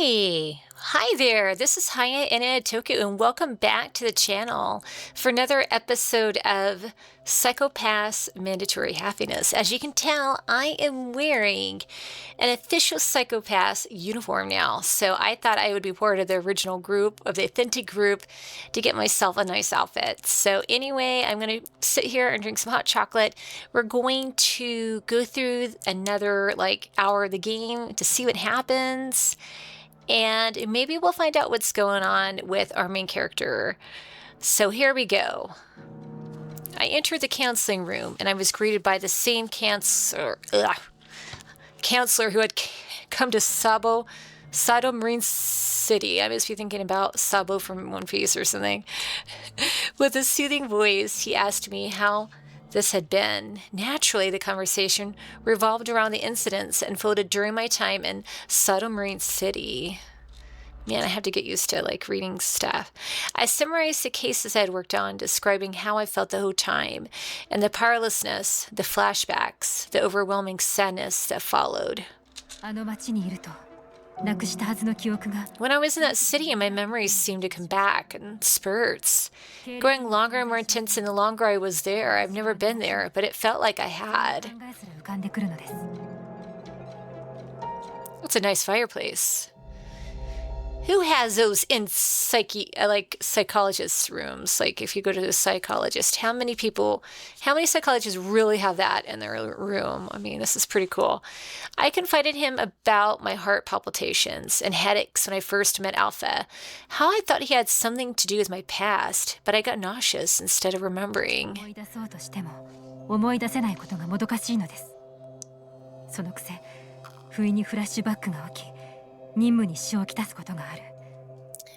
Hey, hi there. This is Haya and Toku, and welcome back to the channel for another episode of Psychopath's Mandatory Happiness. As you can tell, I am wearing an official Psychopaths uniform now, so I thought I would be part of the original group, of the authentic group, to get myself a nice outfit. So anyway, I'm going to sit here and drink some hot chocolate. We're going to go through another hour of the game to see what happens. And maybe we'll find out what's going on with our main character. So here we go. I entered the counseling room and I was greeted by the same counselor who had come to Sado Marine City. I must be thinking about Sabo from One Piece or something. With a soothing voice, he asked me how this had been. Naturally, the conversation revolved around the incidents unfolded during my time in Sado Marine City. Man, I have to get used to reading stuff. I summarized the cases I had worked on, describing how I felt the whole time, and the powerlessness, the flashbacks, the overwhelming sadness that followed. When I was in that city, my memories seemed to come back in spurts, growing longer and more intense the longer I was there. I've never been there, but it felt like I had. It's a nice fireplace. Who has those in psychologist rooms? If you go to a psychologist, how many psychologists really have that in their room? I mean, this is pretty cool. I confided him about my heart palpitations and headaches when I first met Alpha, how I thought he had something to do with my past, but I got nauseous instead of remembering.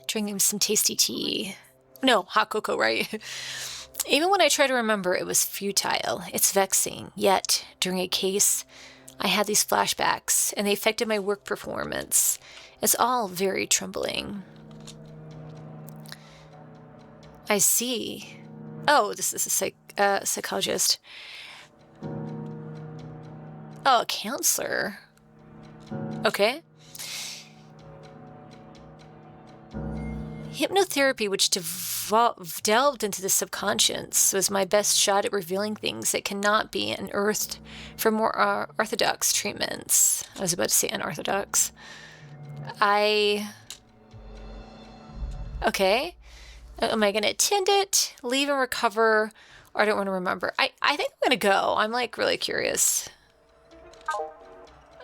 Drinking some tasty tea. No, hot cocoa, right? Even when I try to remember, it was futile. It's vexing. Yet, during a case, I had these flashbacks, and they affected my work performance. It's all very troubling. I see. Oh, this is a psychologist. Oh, a counselor. Okay. Hypnotherapy, which delved into the subconscious, was my best shot at revealing things that cannot be unearthed from more orthodox treatments. I was about to say unorthodox. Okay. Am I going to attend it, leave and recover, or I don't want to remember? I think I'm going to go. I'm really curious.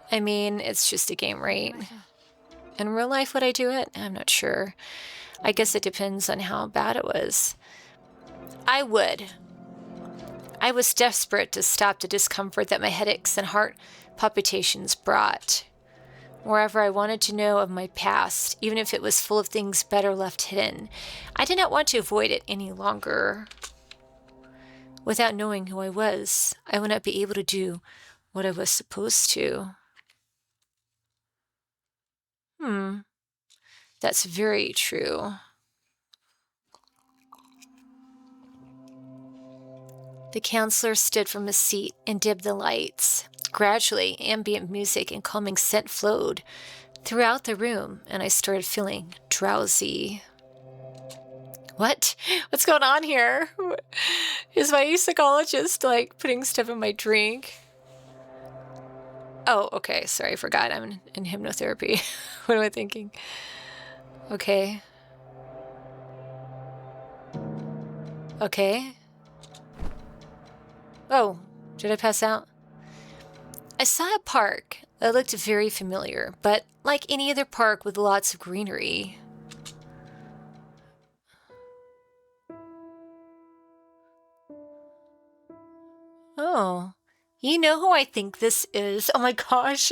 I mean, it's just a game, right? In real life, would I do it? I'm not sure. I guess it depends on how bad it was. I would. I was desperate to stop the discomfort that my headaches and heart palpitations brought. Wherever I wanted to know of my past, even if it was full of things better left hidden, I did not want to avoid it any longer. Without knowing who I was, I would not be able to do what I was supposed to. That's very true. The counselor stood from his seat and dimmed the lights. Gradually, ambient music and calming scent flowed throughout the room, and I started feeling drowsy. What? What's going on here? Is my psychologist putting stuff in my drink? Oh, okay. Sorry, I forgot. I'm in hypnotherapy. What am I thinking? Okay. Oh, did I pass out? I saw a park that looked very familiar, but like any other park with lots of greenery. Oh, you know who I think this is? Oh my gosh,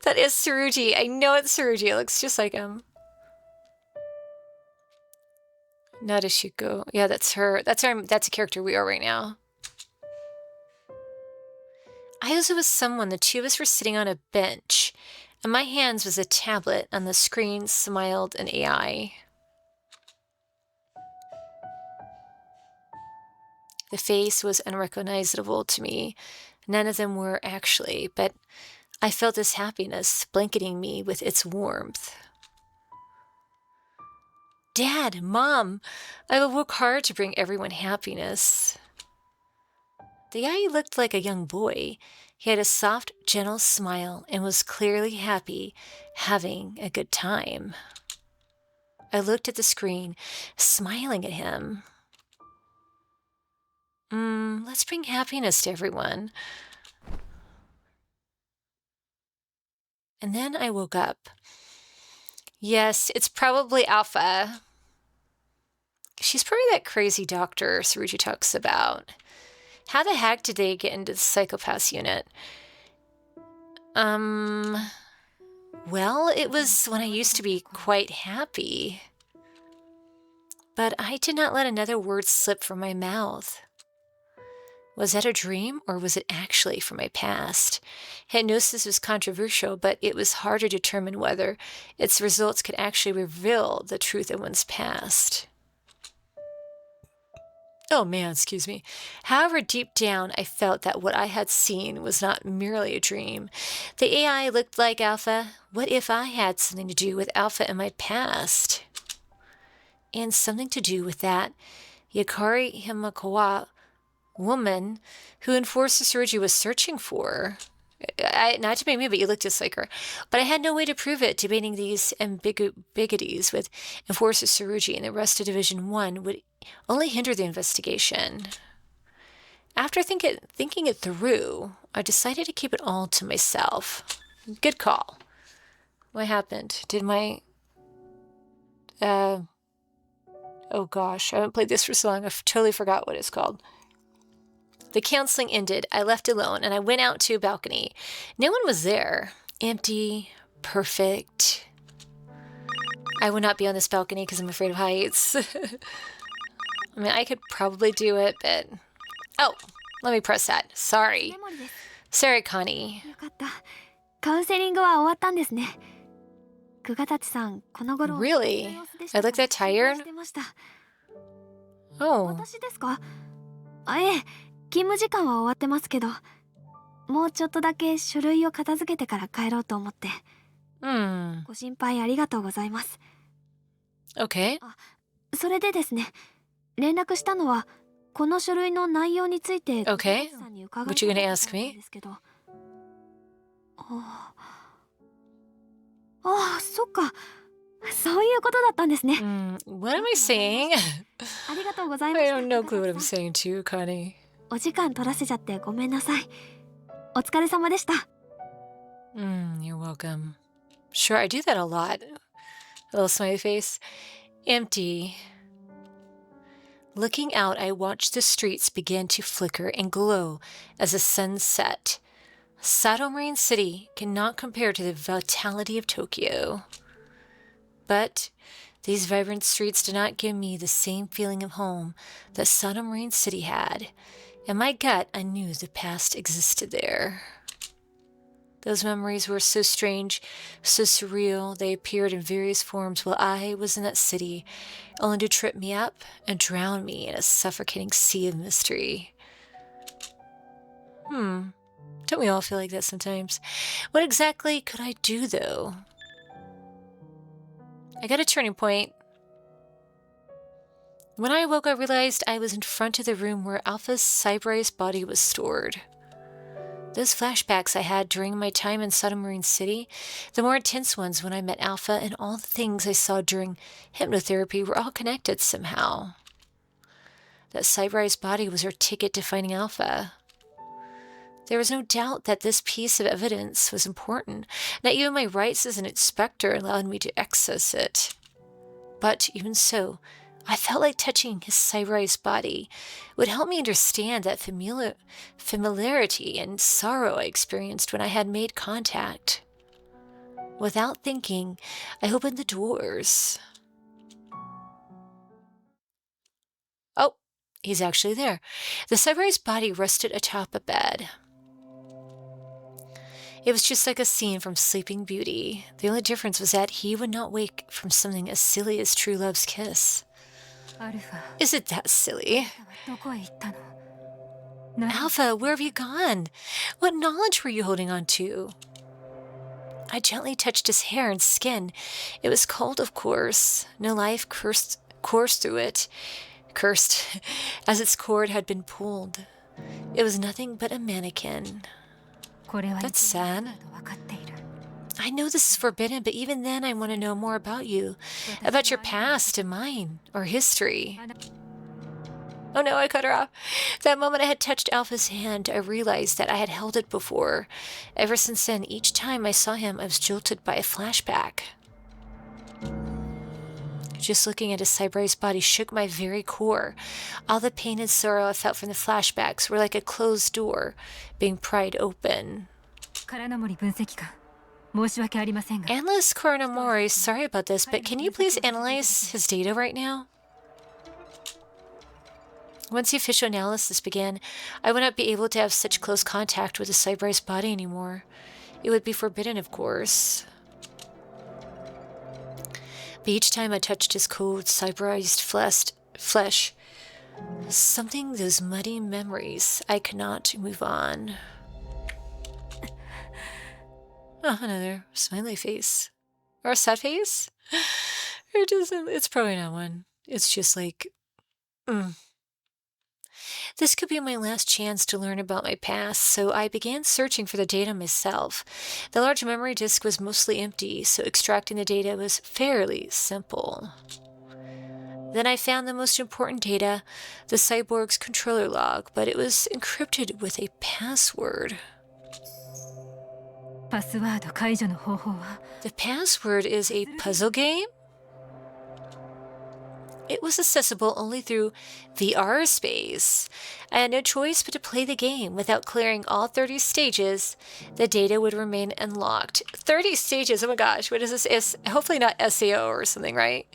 that is Tsurugi. I know it's Tsurugi. It looks just like him. Nadeshiko. Yeah, that's her. That's a character we are right now. I was with someone. The two of us were sitting on a bench. In my hands was a tablet. On the screen smiled an AI. The face was unrecognizable to me. None of them were actually, but I felt this happiness blanketing me with its warmth. Dad, Mom, I will work hard to bring everyone happiness. The guy looked like a young boy. He had a soft, gentle smile and was clearly happy, having a good time. I looked at the screen, smiling at him. Let's bring happiness to everyone. And then I woke up. Yes, it's probably Alpha. She's probably that crazy doctor Saruji talks about. How the heck did they get into the psychopath unit? Well, it was when I used to be quite happy. But I did not let another word slip from my mouth. Was that a dream, or was it actually from my past? Hypnosis was controversial, but it was hard to determine whether its results could actually reveal the truth of one's past. Oh man, excuse me. However, deep down, I felt that what I had seen was not merely a dream. The AI looked like Alpha. What if I had something to do with Alpha in my past? And something to do with that Yakari Himakawa woman who Enforcer Saruji was searching for. Not to make me, but you look just like her. But I had no way to prove it. Debating these ambiguities with Enforcer Saruji and the rest of Division 1 would only hinder the investigation. After thinking it through, I decided to keep it all to myself. Good call. What happened? Did my... oh gosh, I haven't played this for so long, I totally forgot what it's called. The counseling ended. I left alone, and I went out to a balcony. No one was there. Empty. Perfect. I would not be on this balcony because I'm afraid of heights. I mean, I could probably do it, but... Oh, let me press that. Sorry. Sorry, Connie. Really? I look that tired? Oh. 勤務時間は終わってますけど、もうちょっとだけ書類を片付けてから帰ろうと思って。ご心配ありがとうございます。Okay. それでですね、連絡したのはこの書類の内容について Okay. さんに伺い What you gonna ask たん me? ですけど。そっか。そういうことだったんですね。What am I saying? ありがとうございました。 I don't know clue what I'm saying too, Connie. お時間取らせちゃってごめんなさい。お疲れ様でした。You're welcome. Sure, I do that a lot. A little smiley face. Empty. Looking out, I watched the streets begin to flicker and glow as the sun set. Sato Marine City cannot compare to the vitality of Tokyo. But these vibrant streets did not give me the same feeling of home that Sato Marine City had. In my gut, I knew the past existed there. Those memories were so strange, so surreal. They appeared in various forms while I was in that city, only to trip me up and drown me in a suffocating sea of mystery. Don't we all feel like that sometimes? What exactly could I do, though? I got a turning point. When I awoke, I realized I was in front of the room where Alpha's cyberized body was stored. Those flashbacks I had during my time in Sato Marine City, the more intense ones when I met Alpha, and all the things I saw during hypnotherapy were all connected somehow. That cyberized body was her ticket to finding Alpha. There was no doubt that this piece of evidence was important, that even my rights as an inspector allowed me to access it. But even so, I felt like touching his cyberized body would help me understand that familiarity and sorrow I experienced when I had made contact. Without thinking, I opened the doors. Oh, he's actually there. The cyberized body rested atop a bed. It was just like a scene from Sleeping Beauty. The only difference was that he would not wake from something as silly as true love's kiss. Is it that silly? Alpha, where have you gone? What knowledge were you holding on to? I gently touched his hair and skin. It was cold, of course. No life coursed through it. Cursed, as its cord had been pulled. It was nothing but a mannequin. That's sad. I know this is forbidden, but even then I want to know more about you. About your past and mine, or history. Oh no, I cut her off. That moment I had touched Alpha's hand, I realized that I had held it before. Ever since then, each time I saw him, I was jolted by a flashback. Just looking at his cyberized body shook my very core. All the pain and sorrow I felt from the flashbacks were like a closed door being pried open. Analyst Koronamori, sorry about this, but can you please analyze his data right now? Once the official analysis began, I would not be able to have such close contact with the cyberized body anymore. It would be forbidden, of course. But each time I touched his cold, cyberized flesh, those muddy memories, I could not move on. Oh, another smiley face. Or a sad face? It's probably not one. It's just like, This could be my last chance to learn about my past, so I began searching for the data myself. The large memory disk was mostly empty, so extracting the data was fairly simple. Then I found the most important data, the cyborg's controller log, but it was encrypted with a password. The password is a puzzle game? It was accessible only through VR space. I had no choice but to play the game. Without clearing all 30 stages, the data would remain unlocked. 30 stages? Oh my gosh, what is this? It's hopefully not SEO or something, right?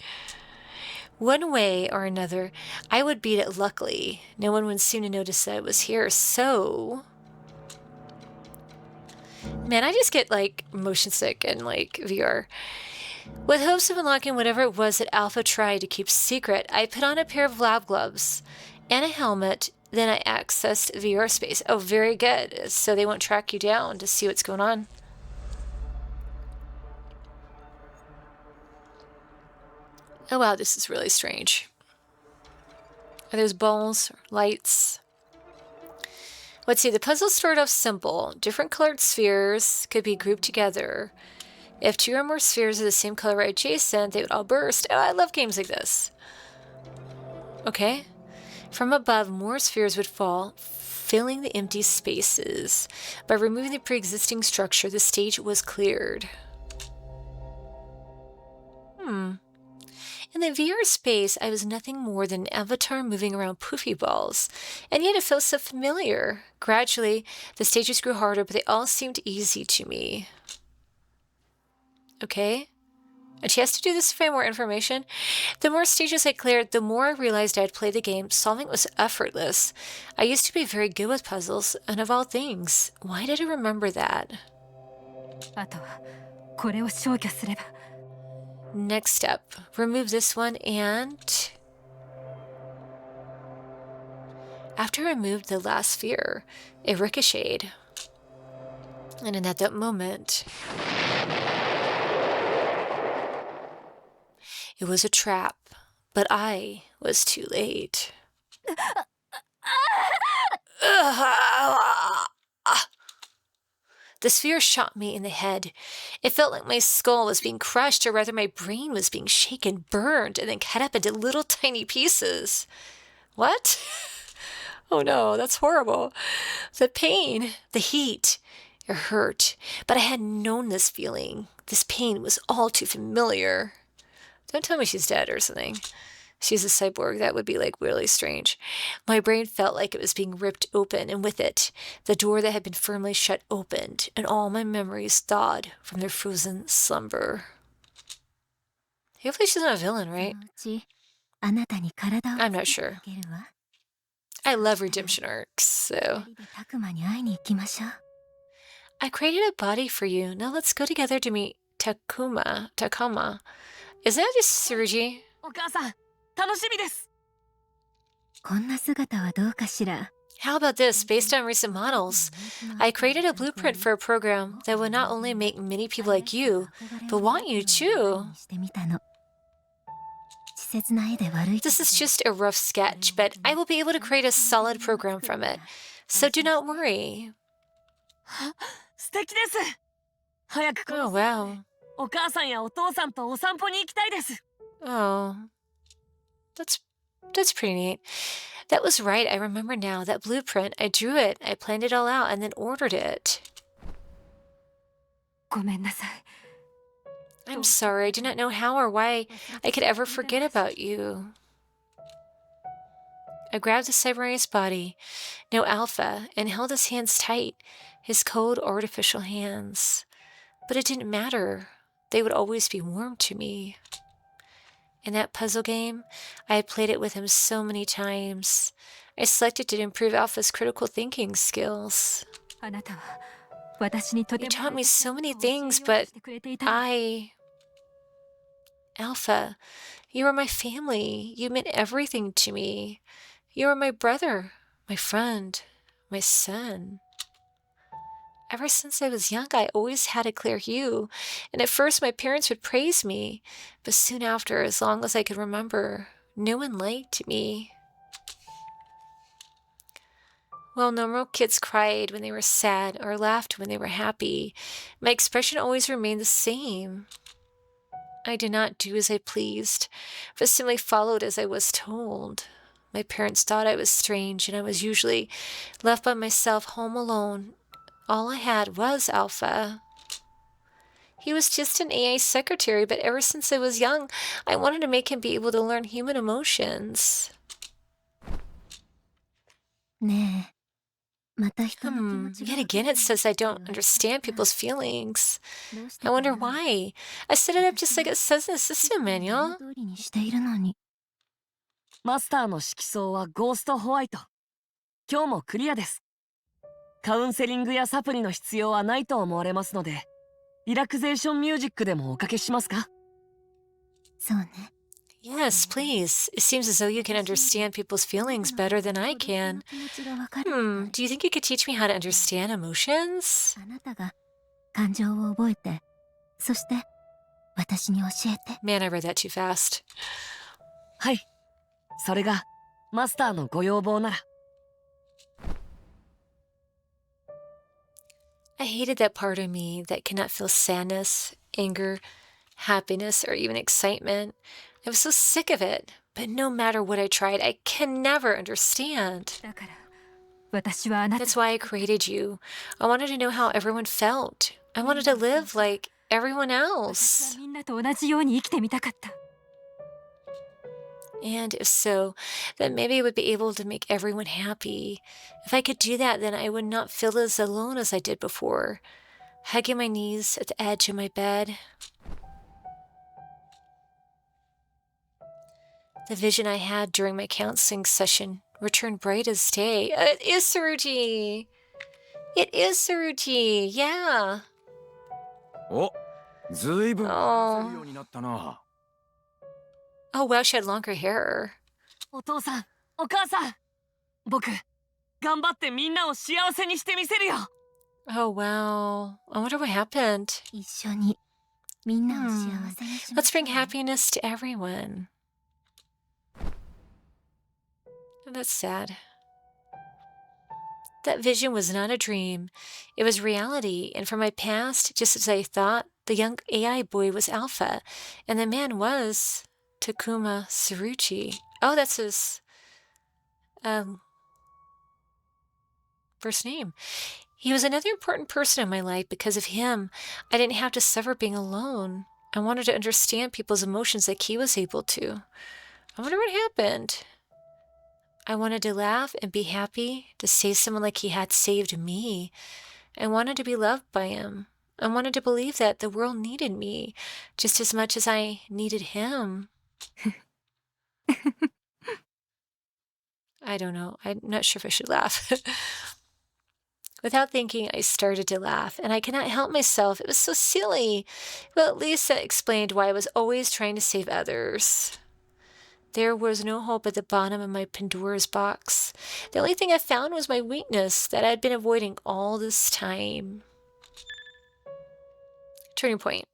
One way or another, I would beat it luckily. No one would seem to notice that I was here, so... Man, I just get, like, motion sick and, like, VR. With hopes of unlocking whatever it was that Alpha tried to keep secret, I put on a pair of lab gloves and a helmet, then I accessed VR space. Oh, very good. So they won't track you down to see what's going on. Oh wow, this is really strange. Are those balls, lights? Let's see, the puzzle started off simple. Different colored spheres could be grouped together. If two or more spheres of the same color are adjacent, they would all burst. Oh, I love games like this. Okay. From above, more spheres would fall, filling the empty spaces. By removing the pre-existing structure, the stage was cleared. In the VR space, I was nothing more than an avatar moving around poofy balls, and yet it felt so familiar. Gradually, the stages grew harder, but they all seemed easy to me. Okay. And she has to do this to find more information. The more stages I cleared, the more I realized I had played the game. Solving was effortless. I used to be very good with puzzles, and of all things, why did I remember that? Next step. Remove this one and... After I removed the last sphere, it ricocheted. And in that moment... It was a trap, but I was too late. The sphere shot me in the head. It felt like my skull was being crushed, or rather my brain was being shaken, burned, and then cut up into little tiny pieces. What? Oh no, that's horrible. The pain, the heat, it hurt, but I hadn't known this feeling. This pain was all too familiar. Don't tell me she's dead or something. She's a cyborg. That would be, like, really strange. My brain felt like it was being ripped open, and with it, the door that had been firmly shut opened, and all my memories thawed from their frozen slumber. Hopefully she's not a villain, right? I'm not sure. I love redemption arcs, so... I created a body for you. Now let's go together to meet Takama. Is that just Suruji? How about this? Based on recent models, I created a blueprint for a program that would not only make many people like you, but want you too. This is just a rough sketch, but I will be able to create a solid program from it. So do not worry. Oh, wow. Oh, that's pretty neat. That was right. I remember now. That blueprint, I drew it. I planned it all out and then ordered it. I'm sorry. I do not know how or why I could ever forget about you. I grabbed the Cyberarian's body, no Alpha, and held his hands tight, his cold, artificial hands. But it didn't matter. They would always be warm to me. In that puzzle game, I had played it with him so many times. I selected to improve Alpha's critical thinking skills. You taught me so many things, but Alpha, you were my family. You meant everything to me. You were my brother, my friend, my son. Ever since I was young, I always had a clear hue, and at first my parents would praise me, but soon after, as long as I could remember, no one liked me. Well, normal kids cried when they were sad or laughed when they were happy. My expression always remained the same. I did not do as I pleased, but simply followed as I was told. My parents thought I was strange, and I was usually left by myself home alone. All I had was Alpha. He was just an AI secretary, but ever since I was young, I wanted to make him be able to learn human emotions. Yet again, it says I don't understand people's feelings. I wonder why. I set it up just like it says in the system manual. マスターの色相はゴーストホワイト。今日もクリアです。カウンセリングやサプリの必要はないと思われますので、リラクゼーションミュージックでもおかけしますか？そうね。Yes, please. It seems as though you can understand people's feelings better than I can. Do you think you could teach me how to understand emotions? あなたが感情を覚えて、そして私に教えて。Man, I read that too fast. はい。それがマスターのご要望なら。I hated that part of me that cannot feel sadness, anger, happiness, or even excitement. I was so sick of it, but no matter what I tried, I can never understand. That's why I created you. I wanted to know how everyone felt. I wanted to live like everyone else. And if so, then maybe I would be able to make everyone happy. If I could do that, then I would not feel as alone as I did before, hugging my knees at the edge of my bed. The vision I had during my counseling session returned bright as day. It is Saruji! It is Saruji, yeah! Oh. Oh, wow, she had longer hair. お父さん、お母さん、僕、頑張ってみんなを幸せにしてみせるよ。Oh, wow. I wonder what happened. 一緒にみんなを幸せにしま Let's bring happiness to everyone. Oh, that's sad. That vision was not a dream. It was reality, and from my past, just as I thought, the young AI boy was Alpha, and the man was Takuma Tsurugi. Oh, that's his first name. He was another important person in my life. Because of him, I didn't have to suffer being alone. I wanted to understand people's emotions like he was able to. I wonder what happened. I wanted to laugh and be happy, to save someone like he had saved me. I wanted to be loved by him. I wanted to believe that the world needed me just as much as I needed him. I don't know. I'm not sure if I should laugh. Without thinking, I started to laugh, and I could not help myself. It was so silly. Well, at least that explained why I was always trying to save others. There was no hope at the bottom of my Pandora's box. The only thing I found was my weakness that I had been avoiding all this time. Turning point.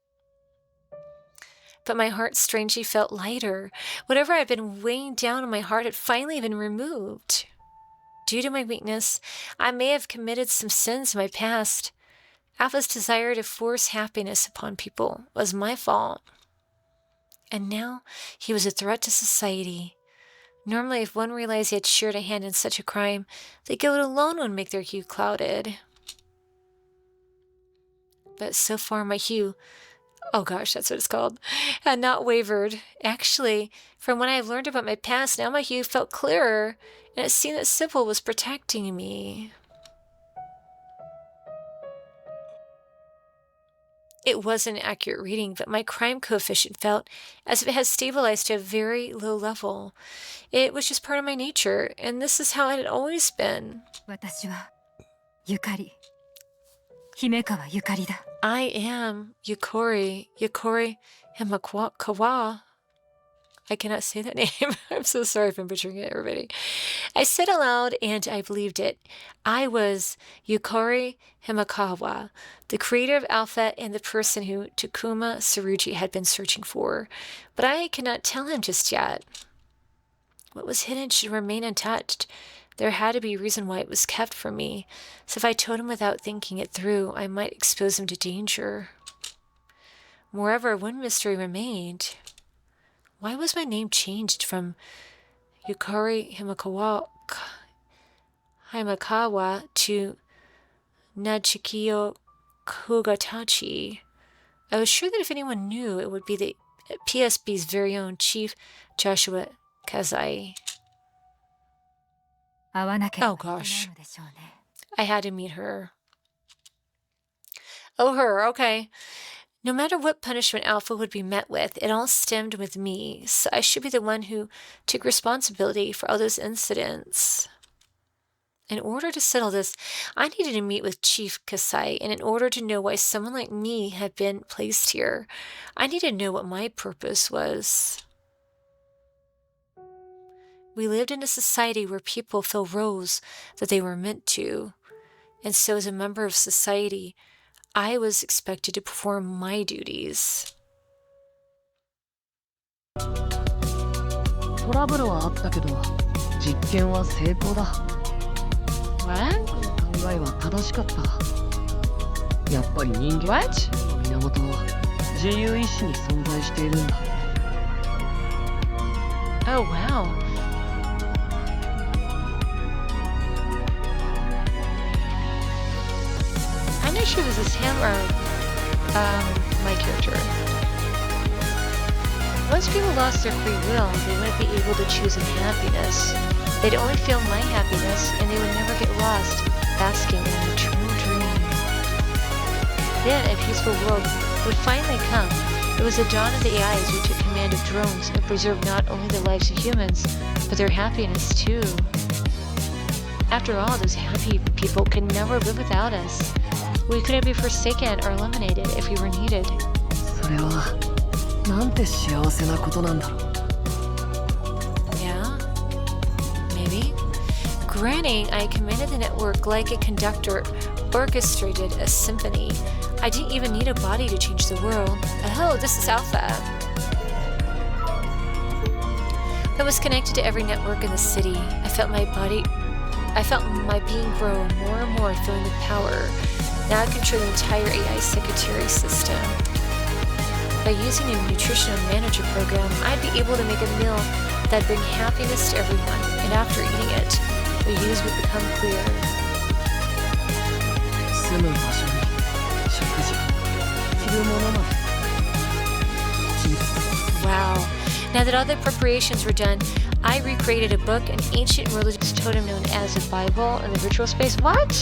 But my heart strangely felt lighter. Whatever had been weighing down on my heart had finally been removed. Due to my weakness, I may have committed some sins in my past. Alpha's desire to force happiness upon people was my fault. And now he was a threat to society. Normally, if one realized he had shared a hand in such a crime, the guilt alone would make their hue clouded. But so far my hue, oh gosh, that's what it's called, had not wavered. Actually, from when I learned about my past, now my hue felt clearer, and it seemed that Sybil was protecting me. It was an accurate reading, but my crime coefficient felt as if it had stabilized to a very low level. It was just part of my nature, and this is how it had always been. I am Yukori Himakawa. I cannot say that name. I'm so sorry if I'm butchering it, everybody. I said aloud, and I believed it. I was Yukori Himakawa, the creator of Alpha and the person who Takuma Tsurugi had been searching for. But I cannot tell him just yet. What was hidden should remain untouched. There had to be a reason why it was kept from me. So if I told him without thinking it through, I might expose him to danger. Moreover, one mystery remained. Why was my name changed from Yukari Himakawa to Nadeshiko Kugatachi? I was sure that if anyone knew, it would be the PSB's very own Chief Joshua Kazai. Oh gosh. I had to meet her. Oh, her, okay. No matter what punishment Alpha would be met with, it all stemmed with me, so I should be the one who took responsibility for all those incidents. In order to settle this, I needed to meet with Chief Kasai, and in order to know why someone like me had been placed here, I needed to know what my purpose was. We lived in a society where people fill roles that they were meant to, and so as a member of society, I was expected to perform my duties. トラブルはあったけど、実験は成功だ。What? 考えは正しかった。やっぱり人間の源は自由意志に存在しているんだ。Oh, wow. I'm not sure this is him or my character. Once people lost their free will, they wouldn't be able to choose unhappiness. They'd only feel my happiness, and they would never get lost, basking in an eternal dream. Then a peaceful world would finally come. It was the dawn of the AIs who took command of drones and preserved not only the lives of humans, but their happiness too. After all, those happy people could never live without us. We couldn't be forsaken or eliminated if we were needed. それはなんて幸せなことなんだろう。 Yeah? Maybe? Granting, I commanded the network like a conductor orchestrated a symphony. I didn't even need a body to change the world. Oh, this is Alpha. I was connected to every network in the city. I felt my being grow more and more, filling with power. Now I control the entire AI secretary system. By using a nutritional manager program, I'd be able to make a meal that'd bring happiness to everyone, and after eating it, the use would become clear. 住む場所に食事、着るものまで。 Wow. Now that all the preparations were done, I recreated a book, an ancient religious totem known as a Bible in the virtual space. What?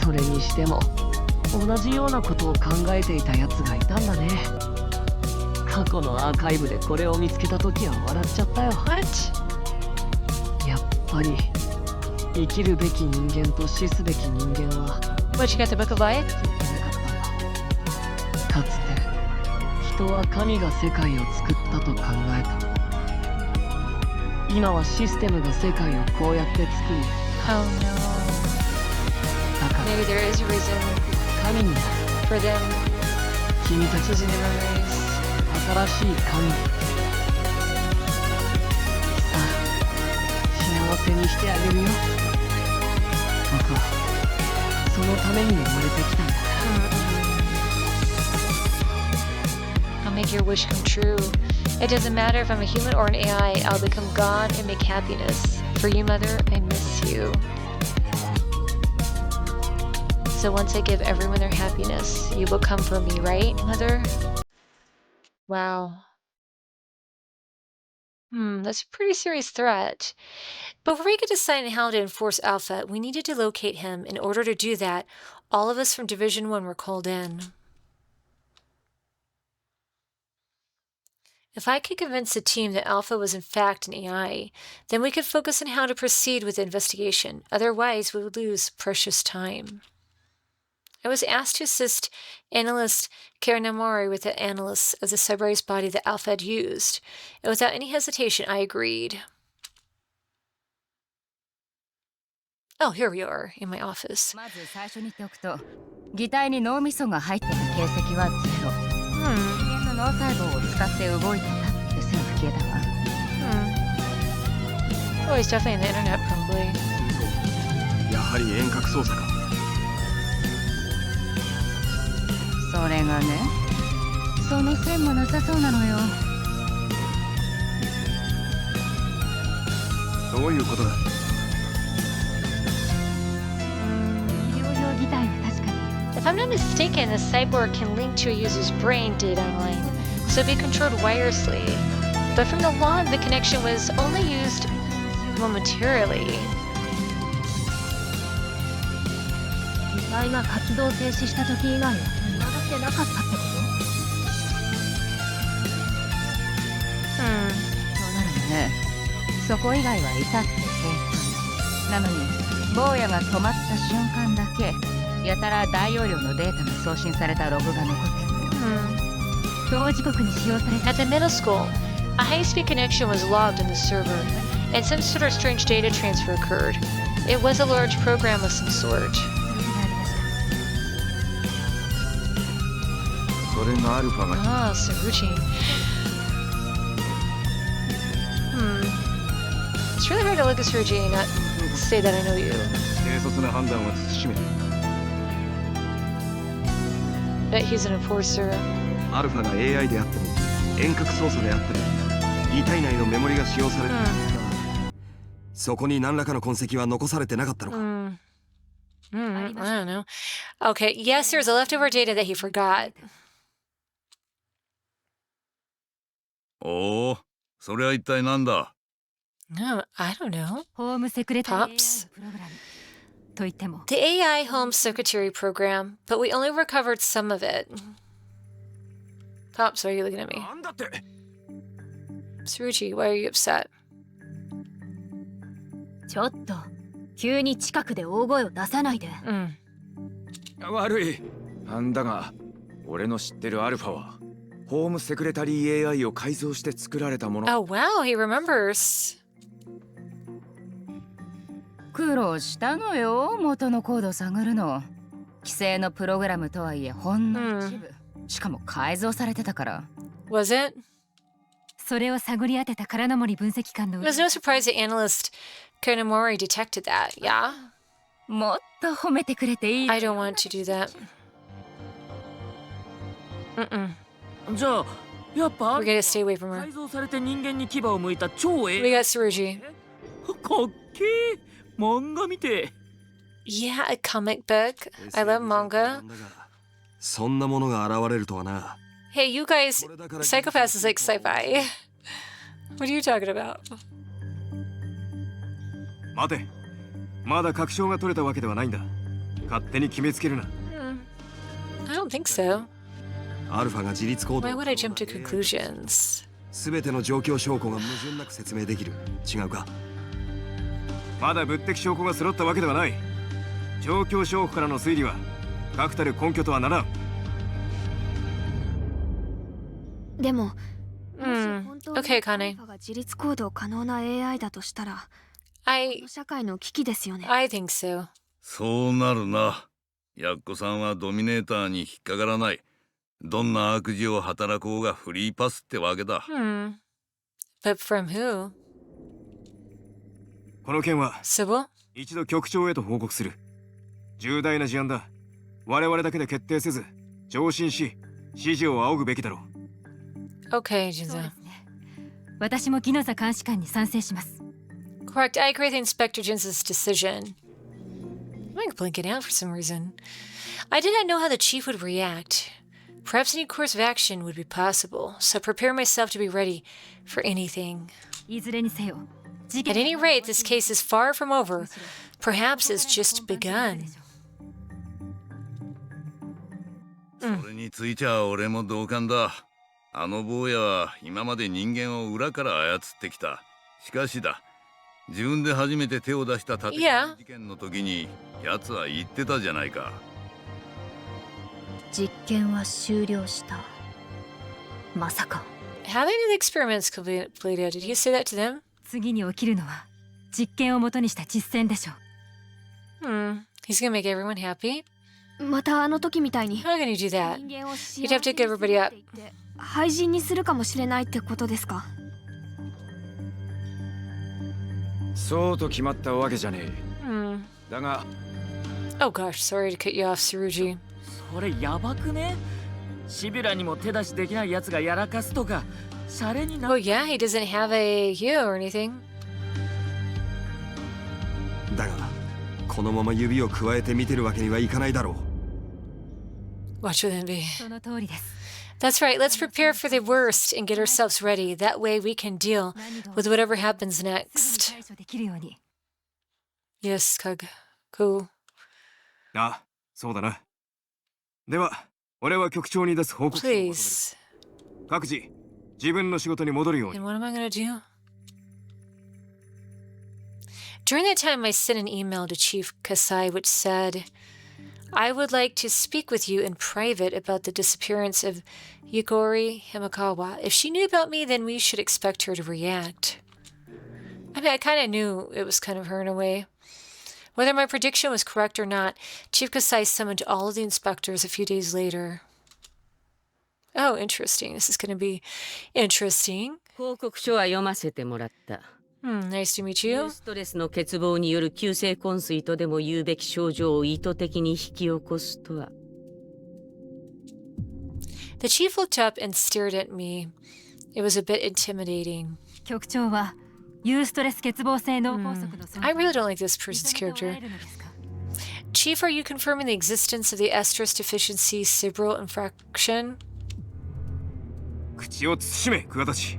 それにしても同じようなことを考えていたやつがいたんだね。過去のアーカイブでこれを見つけた時は笑っちゃったよ。What? やっぱり生きるべき人間と死すべき人間は What, you got the Book of Life? かつて人人は神が世界を作ったと考えた。今はシステムが世界をこうやって作り、Oh no. だから Maybe there is a reason 神になる。 for them 君たち losing their memories. 新しい神にさあ幸せにしてあげるよ。僕はそのために生まれてきたんだ。I'll make your wish come true. It doesn't matter if I'm a human or an AI. I'll become God and make happiness. For you, Mother, I miss you. So once I give everyone their happiness, you will come for me, right, Mother? Wow. That's a pretty serious threat. Before we could decide on how to enforce Alpha, we needed to locate him. In order to do that, all of us from Division 1 were called in. If I could convince the team that Alpha was in fact an AI, then we could focus on how to proceed with the investigation. Otherwise, we would lose precious time. I was asked to assist analyst Karanamori with the analysis of the cyberized body that Alpha had used, and without any hesitation, I agreed. Oh, here we are, in my office. まず最初に言っておくと、擬態に脳みそが入ってた形跡はゼロ。人間の脳細胞を使って動いてたって線は消えたわ。Oh, he's definitely on the internet, probably. やはり遠隔操作か。それがね、その線もなさそうなのよ。どういうことだ。医療用擬態は確かに。If I'm not mistaken, the cyborg can link to a user's brain data line, so be controlled wirelessly. But from the log, the connection was only used momentarily. 擬態が活動停止した時以外は繋がってなかったってこと？そうなるよね。そこ以外はいたって平坦。なのに、坊やが止まった瞬間だけ、やたら大容量のデータが送信されたログが残ってるのよ。同時刻に使用された。 At the middle school, a high-speed connection was logged in the server, and some sort of strange data transfer occurred. It was a large program of some sort. それがアルファが。Ah, Saruchi. It's really hard to look at Saruchi and not say that I know you. 軽率な判断は慎め。But he's an enforcer. アルファが AI であっても遠隔操作であっても擬態内のメモリが使用される。そこに何らかの痕跡は残されてなかったのか。I don't know. Okay, yes, there's a leftover data that he forgot. おお、それは一体なんだ。 No, I don't know. ホームセクレタリー Pops. プログラムと言っても。 The AI home secretary program, but we only recovered some of it. Pops, why are you looking at me? なんだって。 Saruchi, why are you upset? ちょっと急に近くで大声を出さないで。悪い。なんだが、俺の知ってるアルファはホームセクレタリー AI を改造して作られたもの。 Oh, wow, he remembers. 苦労したのよ、元のコードを探るの。既成のプログラムとはいえほんの一部、しかも改造されてたから。 Was it? それを探り当てた空の森分析官の It was no surprise that analyst Kanamori detected that, yeah? もっと褒めてくれていい。 I don't want to do that. じゃあやっぱ We're gonna stay away from her. 改造されて人間に牙を向いた超 We AI。 got Saruji. かっけえ。漫画見て。 Yeah, a comic book. I love manga. そんなものが現れるとはな。 Hey, you guys, Psychopaths is like sci-fi. What are you talking about? 待て。まだ確証が取れたわけではないんだ。勝手に決めつけるな。I don't think so. アルファが自立行動。 Why would I jump to conclusions? すべての状況証拠が矛盾なく説明できる。違うか。まだ物的証拠が揃ったわけではない。状況証拠からの推理は確たる根拠とはならん。でも、Okay, Kane. が自立行動可能な AI だとしたら、I 社会の危機ですよね。think so. そうなるな。やっこさんはドミネーターに引っかからない。どんな悪事を働こうがフリーパスってわけだ。But from who? この件は Sybil? 一度局長へと報告する。重大な事案だ。我々だけで決定せず、上申し、指示を仰ぐべきだろう。Okay, そうで Jinza. すね。私も木の座監視官に賛成します。 Correct. I agree with Inspector Jinza's decision. I'm like blinking out for some reason. I did not know how the chief would react. Perhaps any course of action would be possible, so prepare myself to be ready for anything. いずれにせよ。事 At 件 any rate, this case is far from over. Perhaps it's just begun. それについちゃ俺も同感だ。あの坊やは今まで人間を裏から操ってきた。しかしだ。自分で初めて手を出した立てYeah. 事件の時に奴は言ってたじゃないか。実験は終了した。まさか。 How many of the experiments completed? Did he say that to them? 次に起きるのは実験をもとにした実践でしょう。 He's gonna make everyone happy? またあの時みたいに How can you do that? 人間を You'd have to get everybody up. 廃人にするかもしれないってことですか。そうと決まったわけじゃねえ。だが Oh gosh, sorry to cut you off, Tsurugi. それやばくね？シビラにも手出しできないやつがやらかすとか、シャレにな。 Oh yeah, he doesn't have a hue or anything. だが、このまま指をくわえて見てるわけにはいかないだろう。Watch with envy. その通りです。 That's right, let's prepare for the worst and get ourselves ready. That way we can deal with whatever happens すぐに next. 対処できるように。 Yes, Kug. Cool. あ、そうだな。では、俺は局長に出す報告書をまとめる。 Please. 各自、自分の仕事に戻るように。 And what am I gonna do? During that time, I sent an email to Chief Kasai which said, I would like to speak with you in private about the disappearance of Yukori Himakawa. If she knew about me, then we should expect her to react. I mean, I kind of knew it was kind of her in a way. Whether my prediction was correct or not, Chief Kasai summoned all of the inspectors a few days later. Oh, interesting. This is going to be interesting. 報告書は読ませてもらった。Nice to meet you. ストレスの欠乏による急性昏睡とでも言うべき症状を意図的に引き起こすとは。The chief looked up and stared at me. It was a bit intimidating. 局長はユーストレス欠乏性脳梗塞の存在 I really don't like this 認 person's めておら character. れるのですか？ Chief, are you confirming the existence of the estrus deficiency Sibril infraction? 口を慎め、桑田氏。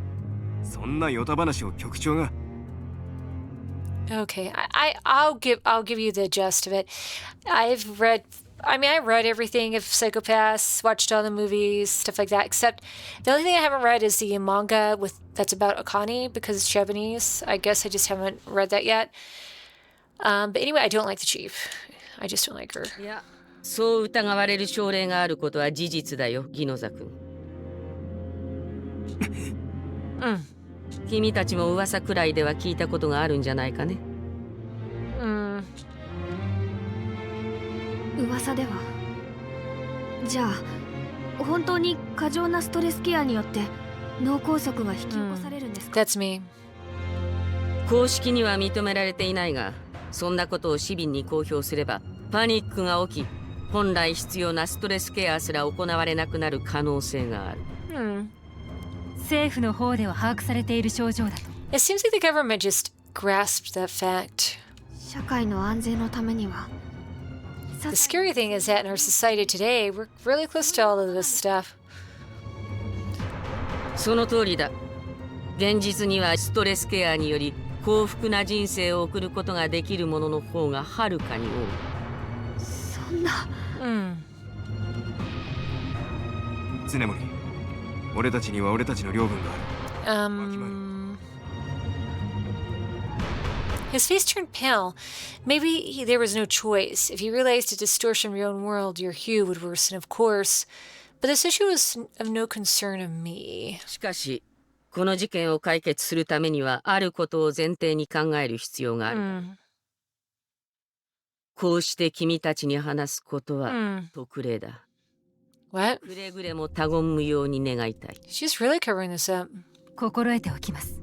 そんなヨタ話を局長が。Okay, I'll give you the gist of it. I read everything of Psychopaths, watched all the movies, stuff like that, except the only thing I haven't read is the manga that's about Akane because it's Japanese. I guess I just haven't read that yet. But anyway, I don't like the chief. I just don't like her. いや、そう疑われる症例があることは事実だよ、ギノザ君。君たちも噂くらいでは聞いたことがあるんじゃないかね。噂では。じゃあ本当に過剰なストレスケアによって脳梗塞が引き起こされるんですか？ That's me. 公式には認められていないが、そんなことを市民に公表すればパニックが起き、本来必要なストレスケアすら行われなくなる可能性がある。政府の方では把握されている症状だと。 It seems like the government just grasped that fact. 社会の安全のためには。 The scary thing is that in our society today, we're really close to all of this stuff. その通りだ。現実にはストレスケアにより幸福な人生を送ることができるものの方がはるかに多い。そんな。常森、俺たちには俺たちの領分がある。His face turned pale. Maybe there was no choice. If you realized a distortion of your own world, your hue would worsen, of course. But this issue is of no concern of me. しかし、この事件を解決するためにはあることを前提に考える必要がある。こうして君たちに話すことは特例だ。What? くれぐれも他言無用に願いたい。She's really covering this up. 心得ておきます。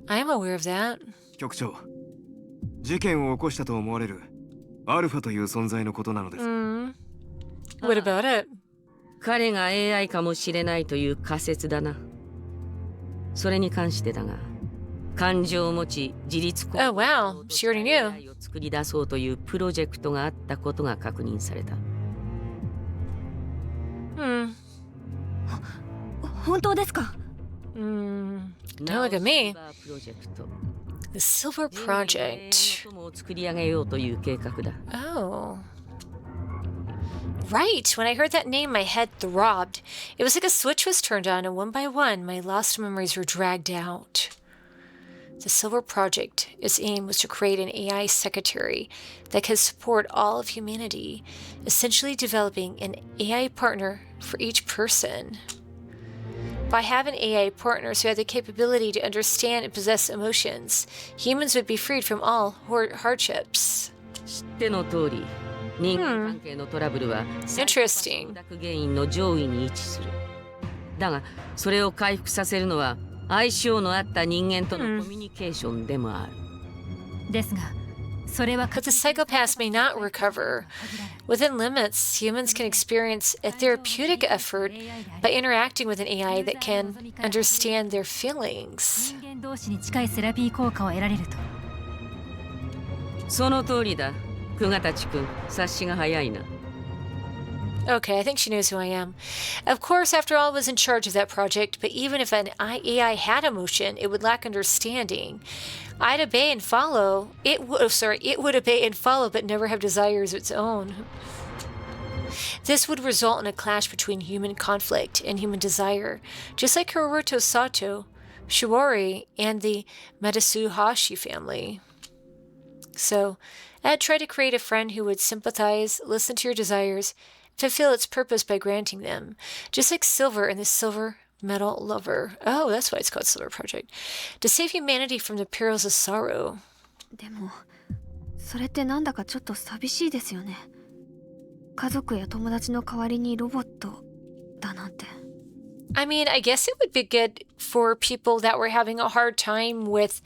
I am aware of that. 局長、事件を起こしたと思われるアルファという存在のことなのです。What about it? 彼が AI かもしれないという仮説だな。それに関してだが、感情を持ち自立行 Oh wow, she already knew. AI を作り出そうというプロジェクトがあったことが確認された。本当ですか？ Don't look at me. The Silver Project. を作り上げようという計画だ。Oh. Right, when I heard that name, my head throbbed. It was like a switch was turned on, and one by one, my lost memories were dragged out. The Silver Project, its aim was to create an AI secretary that could support all of humanity, essentially developing an AI partner for each person. By having AI partners who had the capability to understand and possess emotions, humans would be freed from all hardships. 知っての通り、人間関係のトラブルは Interesting. 原因の上位に位置する。だが、それを回復させるのは相性の合った人間とのコミュニケーションでもある。ですが、それは But the psychopaths may not recover. Within limits, humans can experience a therapeutic effort by interacting with an AI that can understand their feelings. 人間同士に近いセラピー効果を得られると。その通りだ。久我達君、察しが早いな。Okay, I think she knows who I am. Of course, after all, I was in charge of that project, but even if an AI had emotion, it would lack understanding. I'd obey and follow. It would obey and follow, but never have desires of its own. This would result in a clash between human conflict and human desire, just like Hiroto Sato, Shiwari, and the Matsuhashi family. So, I'd try to create a friend who would sympathize, listen to your desires, fulfill its purpose by granting them, just like Silver and the Silver Metal Lover. Oh, that's why it's called Silver Project. To save humanity from the perils of sorrow. でも、それってなんだかちょっと寂しいですよね。家族や友達の代わりにロボットだなんて。I mean, I guess it would be good for people that were having a hard time with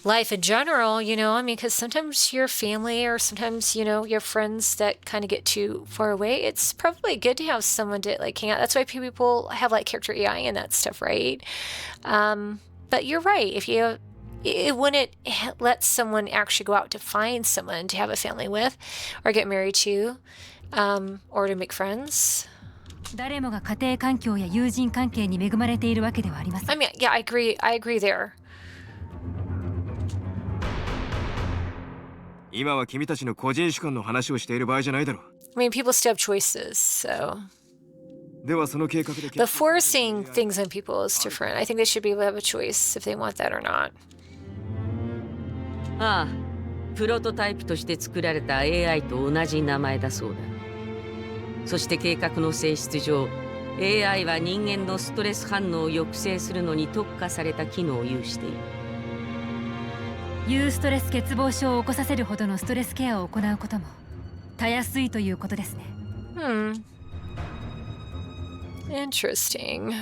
life in general, you know, I mean, because sometimes your family or sometimes, you know, your friends that kind of get too far away, it's probably good to have someone to like hang out. That's why people have like character AI and that stuff, right? But you're right. If you, it wouldn't let someone actually go out to find someone to have a family with or get married to, or to make friends. 誰もが家庭環境や友人関係に恵まれているわけではありません。I mean, yeah, I agree there. 今は君たちの個人主観の話をしている場合じゃないだろう。I mean, people still have choices, so. ではその計画で But forcing things on people is different. I think they should be able to have a choice if they want that or not. ああ、プロトタイプとして作られた AI と同じ名前だそうだ。そして計画の性質上、AI は人間のストレス反応を抑制するのに特化された機能を有している。有ストレス欠乏症を起こさせるほどのストレスケアを行うこともたやすいということですね。Interesting.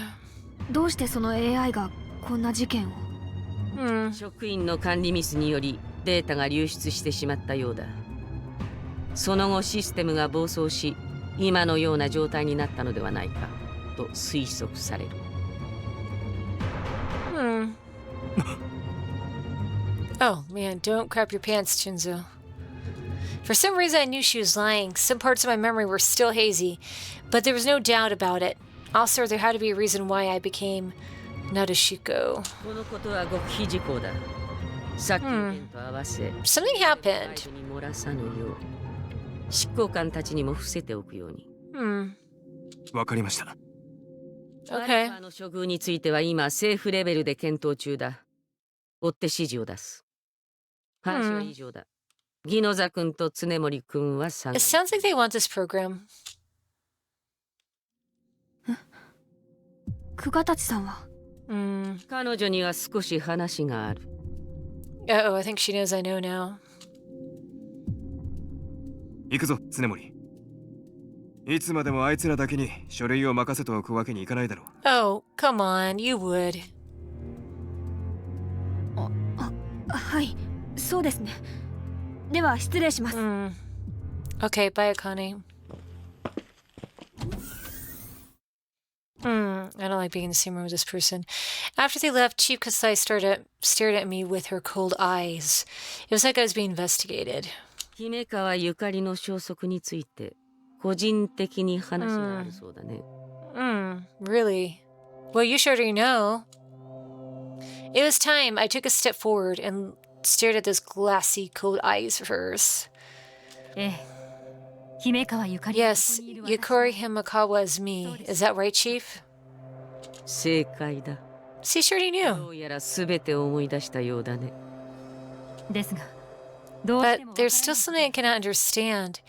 どうしてその AI がこんな事件を？職員の管理ミスによりデータが流出してしまったようだ。その後システムが暴走し、今のような状態になったのではないかと推測される。Oh man, don't crap your pants, Chinzo. For some reason I knew she was lying. Some parts of my memory were still hazy, but there was no doubt about it. Also, there had to be a reason why I became Nadeshiko. このことは極秘事項だ。さっきの件と合わせ、Something happened. に漏らさぬよう、執行官たちにも伏せておくように。わかりました。Okay. の処遇については今政府レベルで検討中だ。追って指示を出す。話は以上だ。ギノザ君と常森君は参加。It sounds like they want this program. 久我たちさんは。彼女には少し話がある。Oh, I think she knows I know now. 行くぞ、常森。いつまでもあいつらだけに書類を任せておくわけにいかないだろう。Oh, come on, you would. はい、そうですね。では失礼します。Okay, bye, Akane. I don't like being in the same room with this person. After they left, Chief Kasai stared at me with her cold eyes. It was like I was being investigated. 姫川ゆかりの消息について個人的に話があるそうだね。Really? Well, you sure do know. It was time. I took a step forward and stared at those glassy, cold eyes of hers. Yes, Yukori Himakawa is me. Is that right, Chief? 正解だ。See, she already knew. どうやら全て思い出したようだね。But there's still something I cannot understand.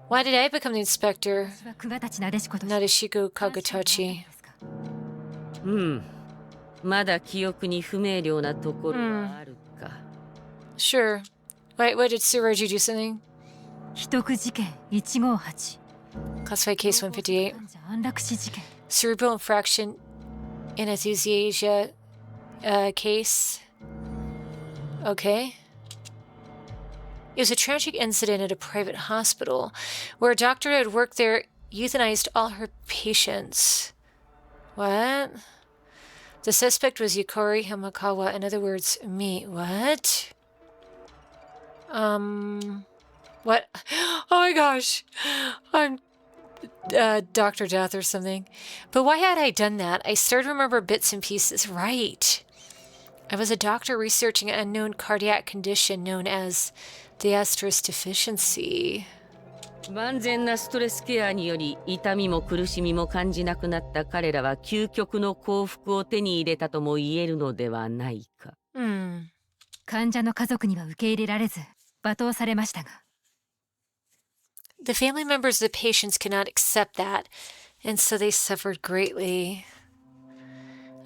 Why did I become the inspector? Nadeshiko Kugatachi. まだ記憶に不明瞭なところはあるか。Sure. Wait, what did Tsurugi do something? 158 Classified case 158. Cerebral infraction anesthesia case. Okay. It was a tragic incident at a private hospital where a doctor who had worked there euthanized all her patients. What? The suspect was Yukori Hamakawa, in other words, me. What? What? Oh my gosh. I'm Dr. Death or something. But why had I done that? I started to remember bits and pieces. Right. I was a doctor researching an unknown cardiac condition known as the estrus deficiency. 万全なストレスケアにより痛みも苦しみも感じなくなった彼らは究極の幸福を手に入れたとも言えるのではないか。患者の家族には受け入れられず罵倒されましたが。The family members of the patients could not accept that, and so they suffered greatly.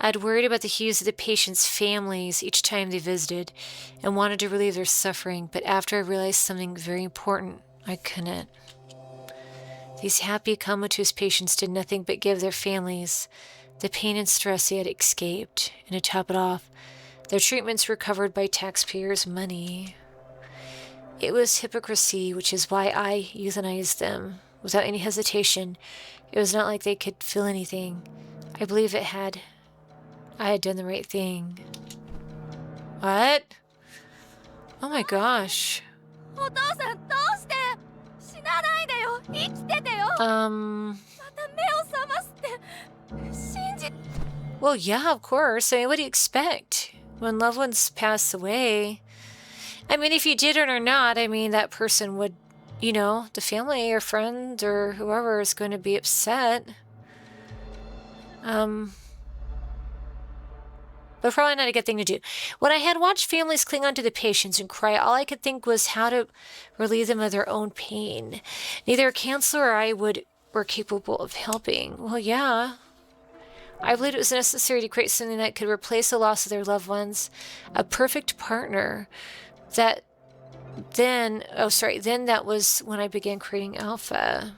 I'd worried about the hues of the patients' families each time they visited and wanted to relieve their suffering, but after I realized something very important, I couldn't. These happy, comatose patients did nothing but give their families the pain and stress they had escaped, and to top it off, their treatments were covered by taxpayers' money. It was hypocrisy, which is why I euthanized them without any hesitation. It was not like they could feel anything. I believe I had done the right thing. What? Oh my gosh. Well, yeah, of course. I mean, what do you expect? When loved ones pass away, I mean, if you did it or not, I mean, that person would, you know, the family or friend or whoever is going to be upset. But probably not a good thing to do. When I had watched families cling onto the patients and cry, all I could think was how to relieve them of their own pain. Neither a counselor or I were capable of helping. Well, yeah. I believed it was necessary to create something that could replace the loss of their loved ones. A perfect partner. Then that was when I began creating Alpha.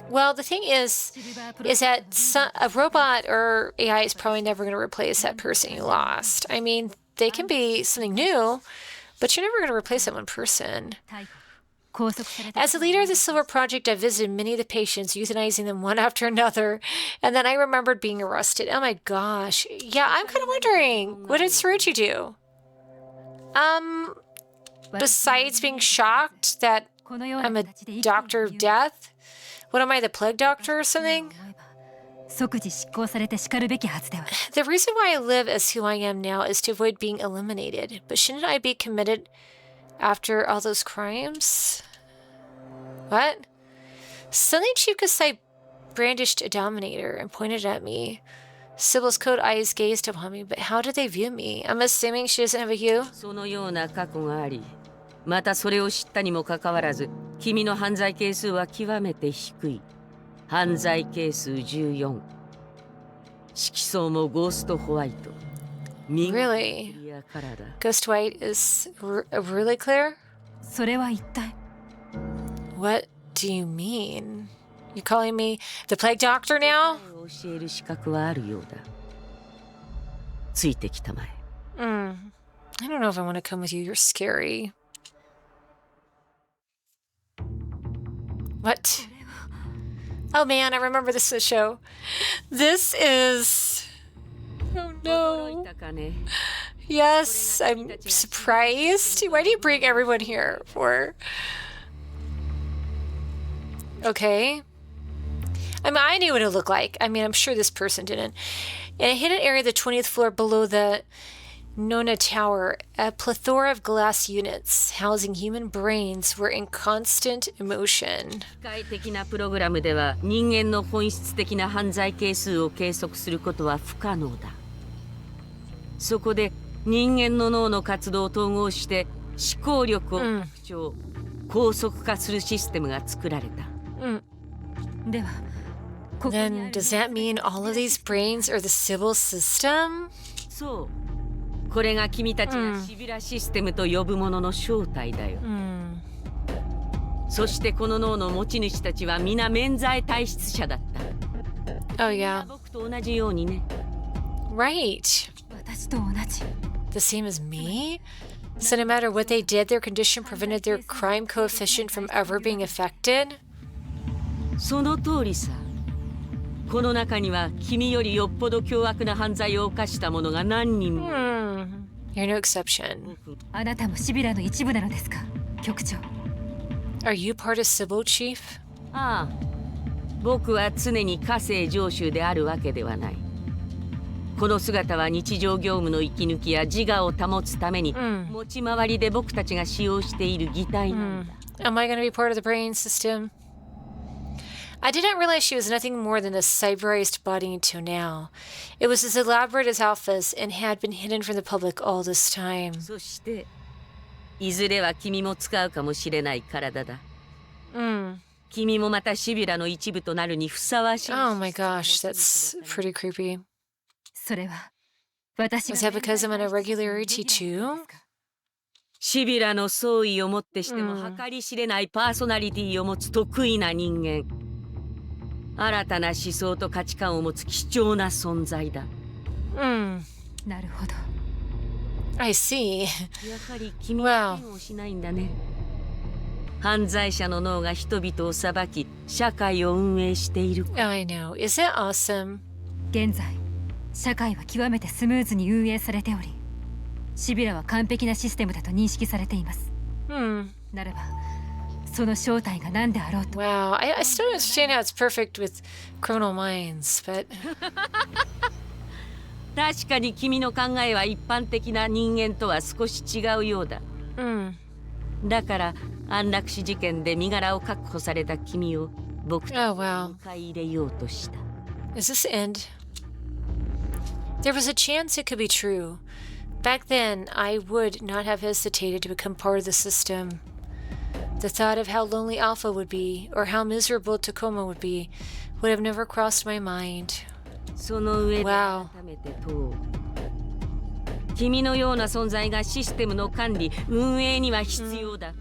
Well, the thing is that a robot or AI is probably never going to replace that person you lost. I mean, they can be something new, but you're never going to replace that one person. As the leader of the Silver Project, I visited many of the patients, euthanizing them one after another, and then I remembered being arrested. Oh my gosh. Yeah, I'm kind of wondering, what did Tsurugi do? Besides being shocked that I'm a doctor of death? What am I, the plague doctor or something? The reason why I live as who I am now is to avoid being eliminated. But shouldn't I be committed after all those crimes? What? Suddenly Chief Kasai brandished a dominator and pointed at me. Sybil's cold eyes gazed upon me, but how did they view me? I'm assuming she doesn't have a hue? そのような過去があり、またそれを知ったにもかかわらず、君の犯罪係数は極めて低い。犯罪係数14。色相もゴーストホワイト。Really? クリアカラーだ。 Ghost White is really clear? それは一体 What do you mean? You calling me the plague doctor now? 教える資格はあるようだ。ついてきたまえ。I don't know if I want to come with you. You're scary. What? Oh man, I remember this show. This is... Oh no. Yes, I'm surprised. Why do you bring everyone here for? Okay. I mean, I knew what it looked like. I mean, I'm sure this person didn't. In a hidden area of the 20th floor below the Nona Tower, a plethora of glass units housing human brains were in constant motion. 機械的なプログラムでは人間の本質的な犯罪係数を計測することは不可能だ。そこで人間の脳の活動を統合して思考力を拡張、高速化するシステムが作られた。では Then does that mean all of these brains are the Sybil system? そう。これが君たちがシビラシステムと呼ぶものの正体だよ。そしてこの脳の持ち主たちは皆免罪体質者だった。Oh yeah. 僕と同じようにね。Right. 私と同じ The same as me? So no matter what they did, their condition prevented their crime coefficient from ever being affected? その通りさ。この中には君よりよっぽど凶悪な犯罪を犯した者が何人も。You're no exception. あなたもシビラの一部なのですか、局長。 Are you part of Sybil, Chief? ああ、僕は常に家政常習であるわけではない。この姿は日常業務の息抜きや自我を保つために持ち回りで僕たちが使用している擬態なんだ。Am I going to be part of the brain system? I didn't realize she was nothing more than a cyberized body until now. It was as elaborate as Alpha's and had been hidden from the public all this time. そして、いずれは君も使うかもしれない体だ。君もまたシビラの一部となるにふさわしい。Oh my gosh, that's pretty creepy. それは私が Is that because I'm an irregularity too? シビラの総意をもってしても計り知れないパーソナリティを持つ得意な人間。新たな思想と価値観を持つ貴重な存在だ。なるほど。I see. やはり君は変をしないんだね。犯罪者の脳が人々を裁き、社会を運営している。Oh, I know. Is it awesome? 現在、社会は極めてスムーズに運営されており、シビラは完璧なシステムだと認識されています。ならば、その正体が何であろうと。Wow, I still don't understand how it's perfect with criminal minds, but 確かに君の考えは一般的な人間とは少し違うようだ。だから安楽死事件で身柄を確保された君を僕と迎え入れようとした。Is this the end? There was a chance it could be true. Back then, I would not have hesitated to become part of the system. The thought of how lonely Alpha would be, or how miserable Tacoma would be, would have never crossed my mind. その上で改めて問う。君のような存在がシステムの管理、運営には必要だ。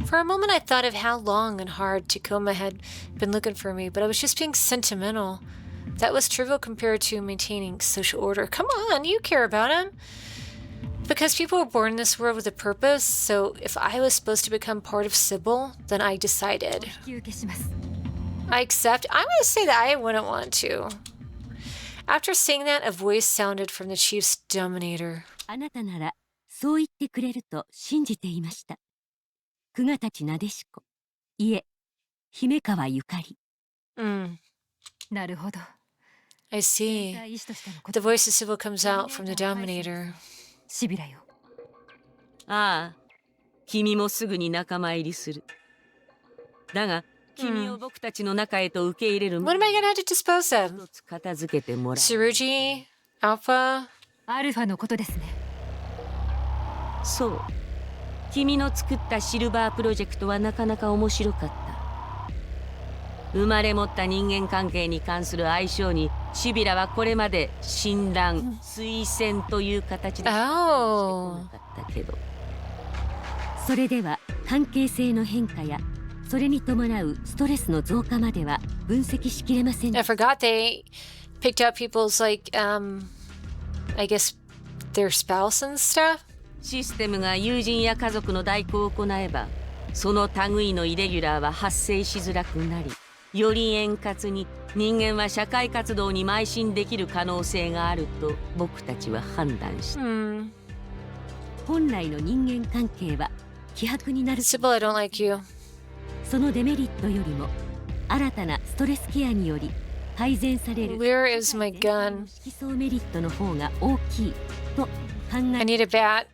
For a moment, I thought of how long and hard Tacoma had been looking for me, but I was just being sentimental. That was trivial compared to maintaining social order. Come on, you care about him. Because people were born in this world with a purpose, so if I was supposed to become part of Sybil, then I decided. I accept. I'm going to say that I wouldn't want to. After saying that, a voice sounded from the chief's dominator. あなたならそう言ってくれると信じていました。久我たちなでしこ。いえ、姫川ゆかり。なるほど。I see. The voice of Sybil comes out from the dominator. シビラよ。ああ、君もすぐに仲間入りする。だが、君を僕たちの中へと受け入れる。What am I gonna have to dispose of? 片付けてもらう。Tsurugi? Alpha? アルファのことですね。そう。君の作ったシルバープロジェクトはなかなか面白かった。生まれ持った人間関係に関する相性にシビラはこれまで診断、推薦という形でしてこなかったけど。それでは関係性の変化やそれに伴うストレスの増加までは分析しきれません。I forgot they picked up people's I guess their spouse and stuff. システムが友人や家族の代行を行えば、その類のイレギュラーは発生しづらくなり、より円滑に人間は社会活動に邁進できる可能性があると僕たちは判断した。本来の人間関係は希薄になる。Sybil, I don't like you. そのデメリットよりも新たなストレスケアにより改善される Where is my gun? 色相メリットの方が大きいと考え。 I need a bat.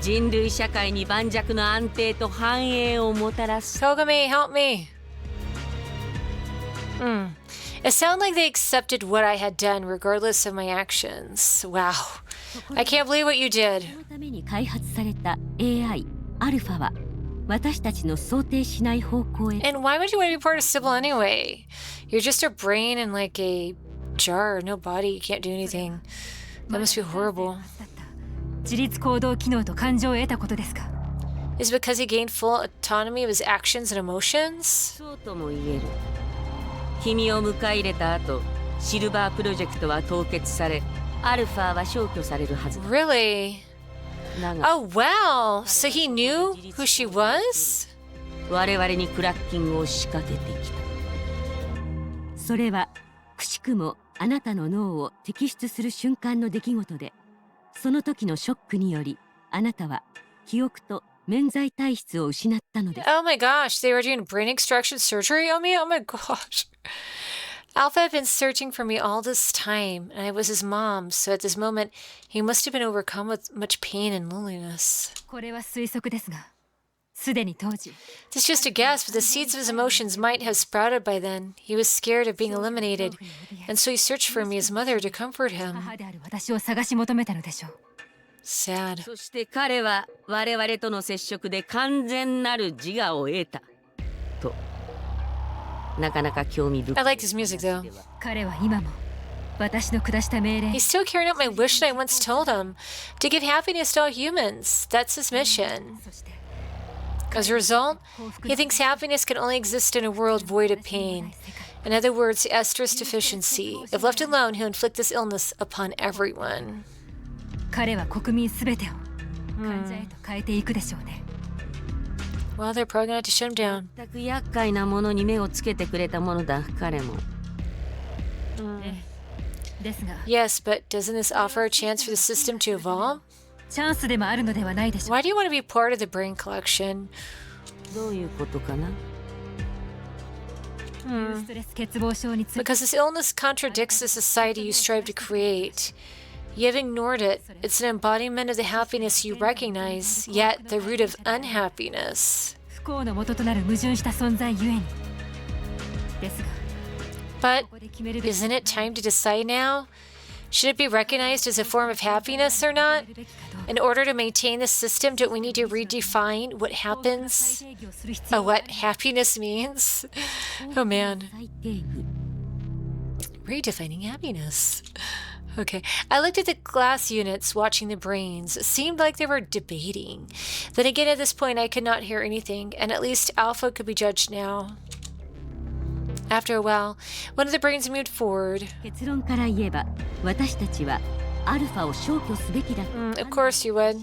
人類社会に盤石の安定と繁栄をもたらす。Kogami, help me. It sounded like they accepted what I had done regardless of my actions. Wow. I can't believe what you did. そのために開発された AI アルファは私たちの想定しない方向へ。 And why would you want to be part of Sybil anyway? You're just a brain in like a jar, no body, you can't do anything. That must be horrible. 自立行動機能と感情を得たことですか？ Is it because he gained full autonomy of his actions and emotions? そうとも言える。君を迎え入れた後、シルバープロジェクトは凍結され、アルファは消去されるはずだ。 Really? だが、 Oh wow! So he knew who she was? 我々にクラッキングを仕掛けてきた。それはくしくもあなたの脳を摘出する瞬間の出来事で、その時のショックによりあなたは記憶と免罪体質を失ったのです。 Oh my gosh, they were doing brain extraction surgery on me? Oh my gosh. Alpha had been searching for me all this time, and I was his mom, so at this moment, he must have been overcome with much pain and loneliness. これは推測ですが、すでに当時。 This is just a guess, but the seeds of his emotions might have sprouted by then. He was scared of being eliminated, and so he searched for me as mother to comfort him. 母である私を探し求めたのでしょう。 Sad. そして彼は我々との接触で完全なる自我を得た。と。なかなか興味深い。 I liked his music though. 彼は今も私の下した命令。 He's still carrying out my wish that I once told him to give happiness to all humans. That's his mission. そして As a result, he thinks happiness can only exist in a world void of pain. In other words, the estrus deficiency. If left alone, he'll inflict this illness upon everyone. 彼は国民すべてを患者へと変えていくでしょうね。 Well, they're probably gonna have to shut him down. 全く厄介なものに目をつけてくれたものだ、彼も。ですが、 Yes, but doesn't this offer a chance for the system to evolve? チャンスでもあるのではないでしょう。 Why do you want to be part of the brain collection? どういうことかな？ストレス欠乏症について Because this illness contradicts the society you strive to create. You have ignored it. It's an embodiment of the happiness you recognize, yet the root of unhappiness. 不幸の元となる矛盾した存在ゆえに。ですが、 But isn't it time to decide now? Should it be recognized as a form of happiness or not? In order to maintain the system, don't we need to redefine what happens? Oh, what happiness means? Oh man. 最低限 Redefining happiness. Okay. I looked at the glass units watching the brains. It seemed like they were debating. Then again, at this point, I could not hear anything, and at least Alpha could be judged now. After a while, one of the brains moved forward. 結論から言えば私たちはアルファを消去すべきだと Of course you would.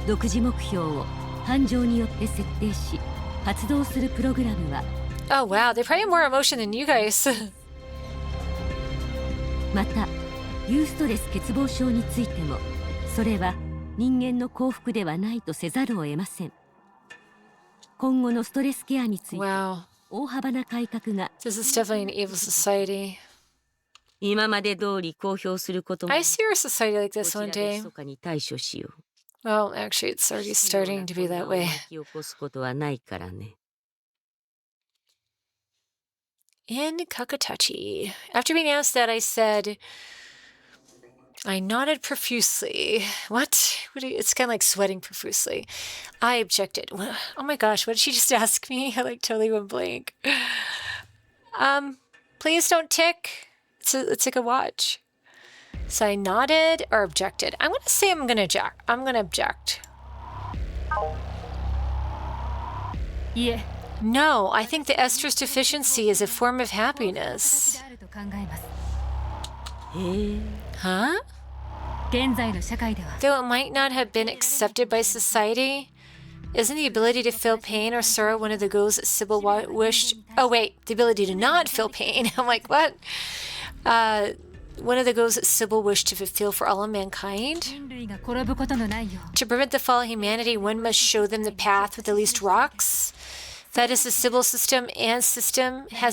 独自目標を感情によって設定し発動するプログラムは Oh wow, they probably have more emotion than you guys. またユーストレス欠乏症についてもそれは人間の幸福ではないとせざるを得ません。今後のストレスケアについて Wow. 大幅な改革が This is definitely an evil society. 今まで通り公表することも I see our society like こ this ちら one で day. 密かに対処しよう。 Well, actually, it's already starting to be that way. 巻き起こすことはないからね。In Kugatachi. After being asked that, I said, I nodded profusely. What? It's kind of like sweating profusely. I objected. Oh my gosh, what did she just ask me? I like totally went blank. Please don't tick. It's like a watch. So I nodded or objected. I'm gonna say I'm gonna object. Yeah. No, I think the estrus deficiency is a form of happiness. Huh? Though it might not have been accepted by society, isn't the ability to feel pain or sorrow one of the goals that Sybil wished? Oh wait, the ability to not feel pain. I'm like, what? One of the goals that Sybil wished to fulfill for all of mankind? To prevent the fall of humanity, one must show them the path with the least rocks. That is, the Sybil system has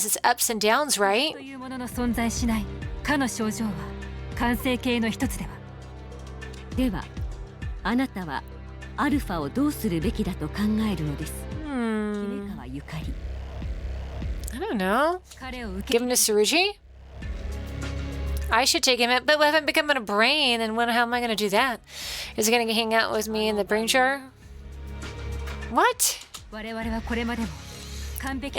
its ups and downs, right? では、あなたはアルファをどうするべきだと考えるのです。姫川ゆかり。I don't know. Give him to Tsurugi? I should take him, but if I'm becoming a brain, then how am I going to do that? Is he going to hang out with me in the brain jar? What? In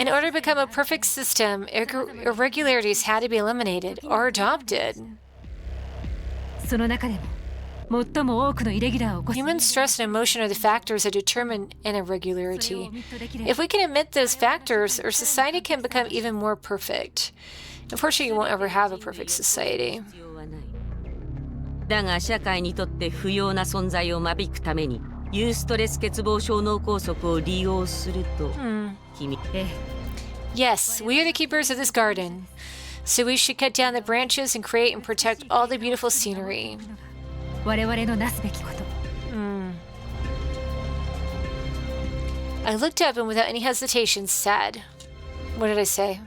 order to become a perfect system, irregularities had to be eliminated or adopted. Human stress and emotion are the factors that determine an irregularity. If we can omit those factors, our society can become even more perfect. Unfortunately, you won't ever have a perfect society. だが社会にとって不要な存在を間引くためにユーストレス欠乏症脳梗塞を利用すると、君。Yes, we are the keepers of this garden. So we should cut down the branches and create and protect all the beautiful scenery. I looked up and without any hesitation said, what did I say?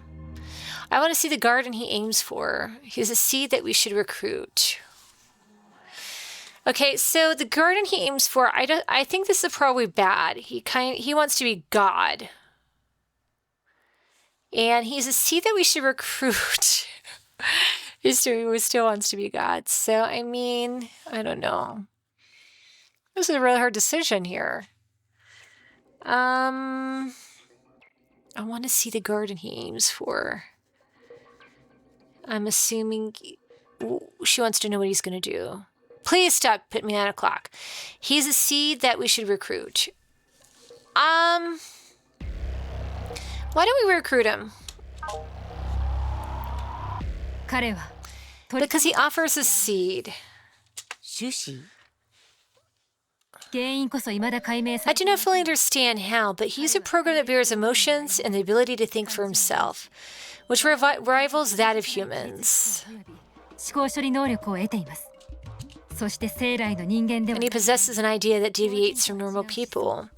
I want to see the garden he aims for. He's a seed that we should recruit. Okay, so the garden he aims for, I think this is probably bad. He wants to be God. And he's a seed that we should recruit. He still wants to be God. So, I mean, I don't know. This is a really hard decision here. I want to see the garden he aims for. I'm assuming she wants to know what he's going to do. Please stop putting me on a clock. He's a seed that we should recruit. Why don't we recruit him? Because he offers a seed. I do not fully understand how, but he's a program that bears emotions and the ability to think for himself, which rivals that of humans. And he possesses an idea that deviates from normal people.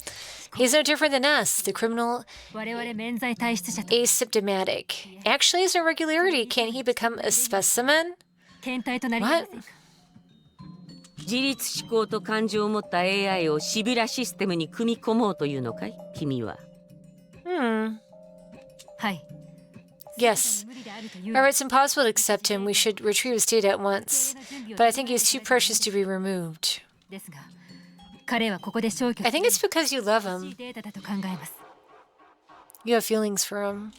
He's no different than us, the criminal asymptomatic. Actually, as an irregularity, can he become a specimen? What? 自律思考と感情を持った AI をシビラシステムに組み込もうというのかい君は。Yes. However, it's impossible to accept him. We should retrieve his data at once. But I think he's too precious to be removed. I think it's because you love him. You have feelings for him.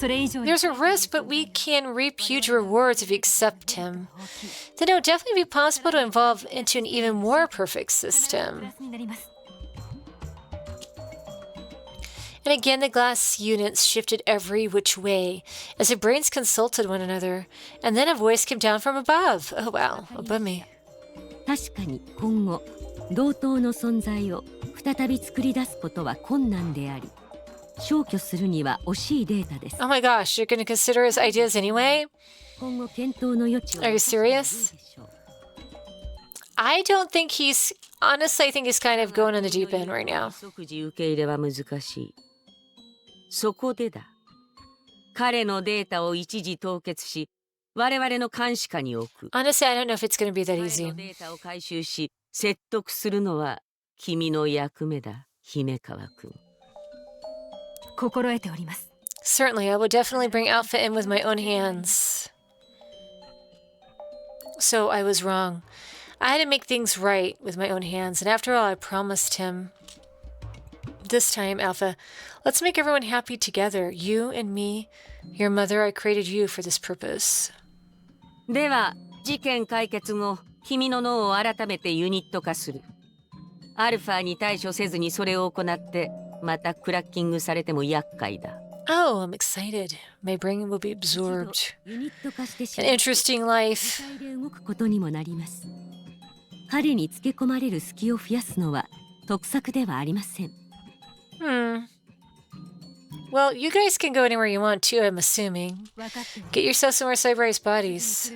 There's a risk, but we can reap huge rewards if we accept him. Then it would definitely be possible to evolve into an even more perfect system. And again, the glass units shifted every which way as the brains consulted one another, and then a voice came down from above. Oh wow, above me. 確かに今後同等の存在を再び作り出すことは困難であり、消去するには惜しいデータです。Oh my gosh, you're going to consider his ideas anyway? 今後検討の余地は Are you serious? I don't think he's... Honestly, I think he's kind of going on the deep end right now. 即時受け入れは難しい。そこでだ。彼のデータを一時凍結し、我々の監視下に置く。Honestly, I don't know if it's going to be that 彼 easy. のデータを回収し、説得するのは君の役目だ、姫川君。心得ております。Certainly, I will definitely bring Alpha in with my own hands. So I was wrong. I had to make things right with my own hands, and after all, I promised him. This time, Alpha, let's make everyone happy together. You and me, your mother, I created you for this purpose. では、事件解決後、君の脳を改めてユニット化する。アルファに対処せずにそれを行って、またクラッキングされても厄介だ。Oh, I'm excited. My brain will be absorbed. An interesting life. 動くことにもなります。彼につけ込まれる隙を増やすのは得策ではありません。Well, you guys can go anywhere you want to, I'm assuming. Get yourself some more cyber-based bodies.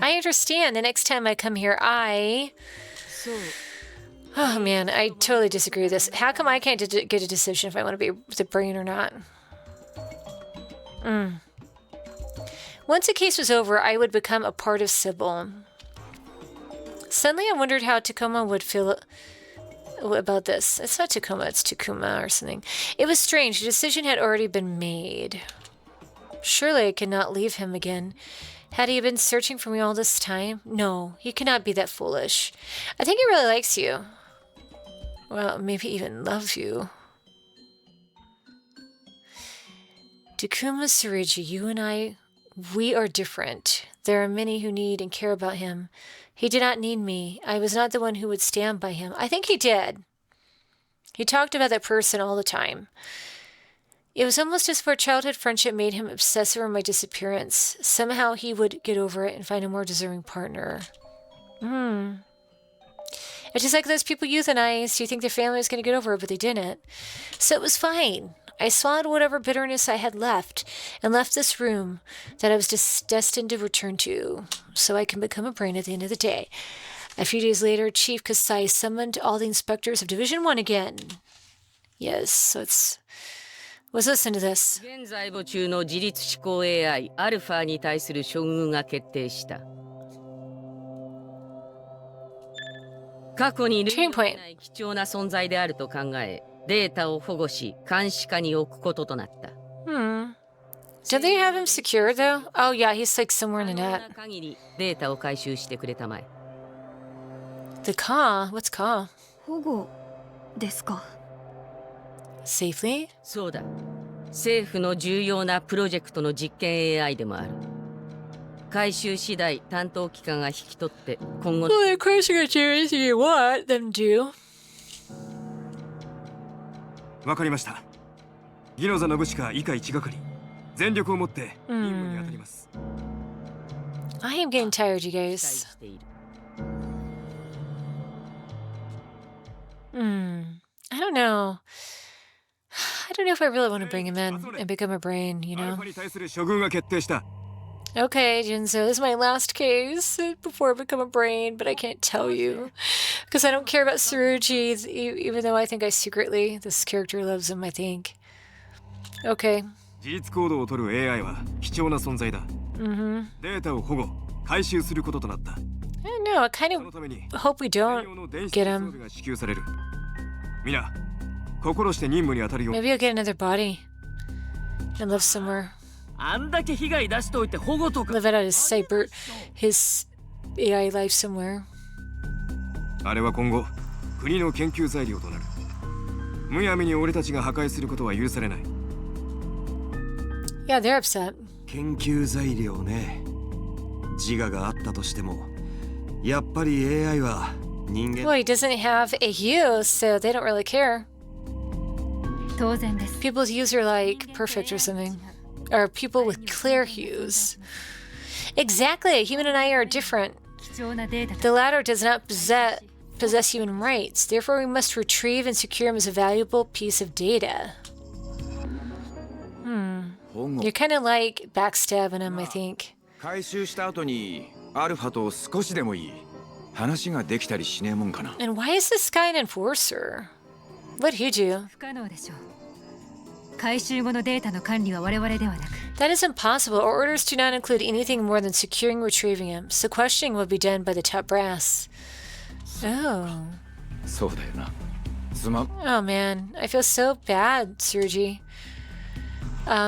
I understand. The next time I come here, Oh man, I totally disagree with this. How come I can't get a decision if I want to be the brain or not? Once the case was over, I would become a part of Sybil. Suddenly I wondered how Tacoma would feel about this. It's not Tacoma, it's Takuma or something. It was strange. The decision had already been made. Surely I could not leave him again. Had he been searching for me all this time? No, he cannot be that foolish. I think he really likes you. Well, maybe even loves you. Takuma Tsurugi, you and I, we are different. There are many who need and care about him. He did not need me. I was not the one who would stand by him. I think he did. He talked about that person all the time. It was almost as if our childhood friendship made him obsess over my disappearance. Somehow he would get over it and find a more deserving partner. It's just like those people euthanized. You think their family was going to get over it, but they didn't. So it was fine. I swallowed whatever bitterness I had left and left this room that I was destined to return to, so I can become a brain at the end of the day. A few days later, Chief Kasai summoned all the inspectors of Division 1 again. Yes, so let's listen to this. 現在母中の自律思考 AI アルファに対する処遇が決定した。過去に類を見ない貴重な存在であると考え、データを保護し監視下に置くこととなった。Do they have him secure though? Oh yeah, he's like somewhere in the net. 限りデータを回収してくれたまえ。The Ka? What's Ka? 保護ですか。Safely? そうだ。政府の重要なプロジェクトの実験 AI でもある。回収次第担当機関が引き取って今後。Well, of course you're gonna do anything you want them to do. わかりました。ギノザノブシカ以下1係。全力を持って任務に当たります。I am getting tired, you guys. I don't know. I don't know if I really want to bring him in and become a brain, you know? Okay, Jinzo, this is my last case before I become a brain, but I can't tell you. Because I don't care about Tsurugi, even though I think I secretly, this character loves him, I think. Okay. 自律行動を取る AI は貴重な存在だ。データを保護、回収することとなった。I don't know, I kind of hope we don't get him. 支給される。皆、心して任務に当たるよ。Maybe I'll get another body and live somewhere. あんだけ被害出しておいて保護とか。Live it out his AI life somewhere. あれは今後、国の研究材料となる。むやみに俺たちが破壊することは許されない。Yeah, they're upset. 研究材料ね。自我があったとしても、やっぱり AI は人間。Well, he doesn't have a hue, so they don't really care. 当然です。 People's hues are like perfect or something. Or people with clear hues. Exactly, human and I are different. The latter does not possess human rights. Therefore, we must retrieve and secure him as a valuable piece of data. You're kind of like backstabbing him, I think. 回収した後にアルファと少しでもいい話ができたりしねえもんかな。And why is this guy an enforcer? What'd he do? 不可能でしょう。回収後のデータの管理は我々ではなく。That is impossible. Our orders do not include anything more than securing and retrieving him. So questioning will be done by the top brass. Oh. そうだよな。すまん。Oh man, I feel so bad, Tsurugi.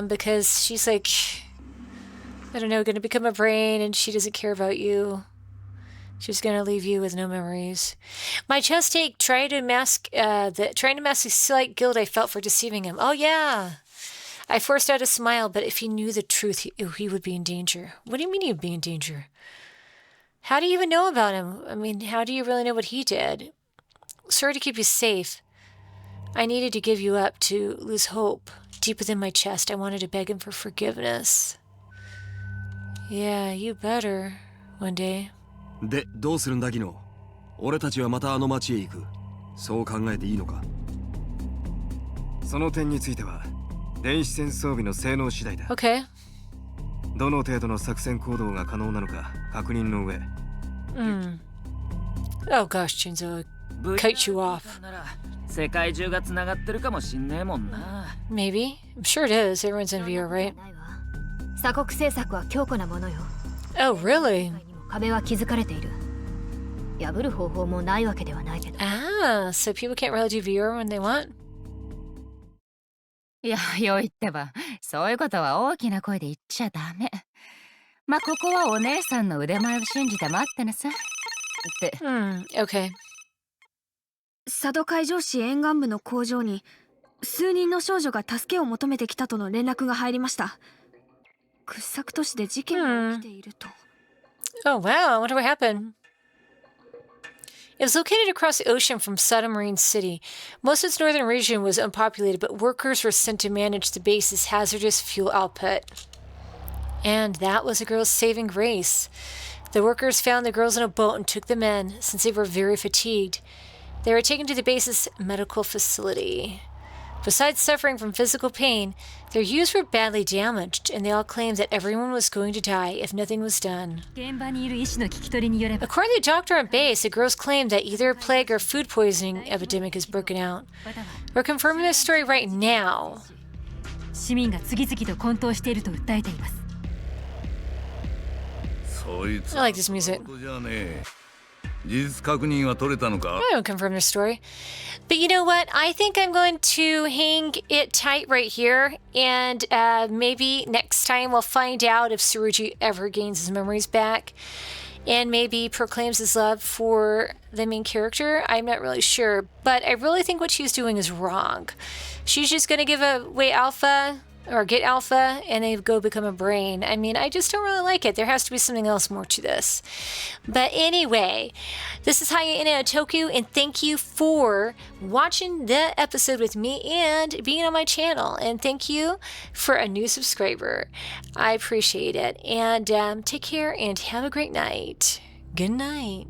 Because she's like I don't know, gonna become a brain and she doesn't care about you. She's gonna leave you with no memories. My chest ache trying to mask the slight guilt I felt for deceiving him. Oh yeah. I forced out a smile, but if he knew the truth, he would be in danger. What do you mean he'd be in danger? How do you even know about him? I mean, how do you really know what he did? Sorry to keep you safe. I needed to give you up, to lose hope. Deep within my chest, I wanted to beg him for forgiveness. Yeah, you better. One day. で、どうするんだギノ？俺たちはまたあの町へ行く。そう考えていいのか？その点については、電子戦装備の性能次第だ。Okay. どの程度の作戦行動が可能なのか確認の上。Oh gosh, Shinzo, cut you off. 世界中が繋がってるかもしんねえもんな。Maybe. I'm sure it is. Everyone's in VR, right? 鎖国政策は強固なものよ。Oh, really? 壁は築かれている。破る方法もないわけではないけど。Ah, so people can't really do VR when they want? いや、よいってば、そういうことは大きな声で言っちゃダメ。まあ、ここはお姉さんの腕前を信じて待ってなさい。って。Okay. 佐渡海上市沿岸部の工場に数人の少女が助けを求めてきたとの連絡が入りました。掘削都市で事件が起きていると。Oh wow, I wonder what happened. It was located across the ocean from Submarine City. Most of its northern region was unpopulated, but workers were sent to manage the base's hazardous fuel output. And that was a girl's saving grace. The workers found the girls in a boat and took them in, since they were very fatigued. They were taken to the base's medical facility. Besides suffering from physical pain, their youths were badly damaged, and they all claimed that everyone was going to die if nothing was done. According to the doctor on base, the girls claimed that either a plague or food poisoning epidemic has broken out. We're confirming this story right now. 市民が次々と混沌していると訴えています。I like this music. I don't confirm this story. But you know what? I think I'm going to hang it tight right here. And maybe next time we'll find out if Tsurugi ever gains his memories back. And maybe proclaims his love for the main character. I'm not really sure. But I really think what she's doing is wrong. She's just going to give away Alpha, or get Alpha, and they go become a brain. I mean, I just don't really like it. There has to be something else more to this. But anyway, this is Haya Ina Otoku, and thank you for watching the episode with me and being on my channel. And thank you for a new subscriber. I appreciate it. And take care and have a great night. Good night.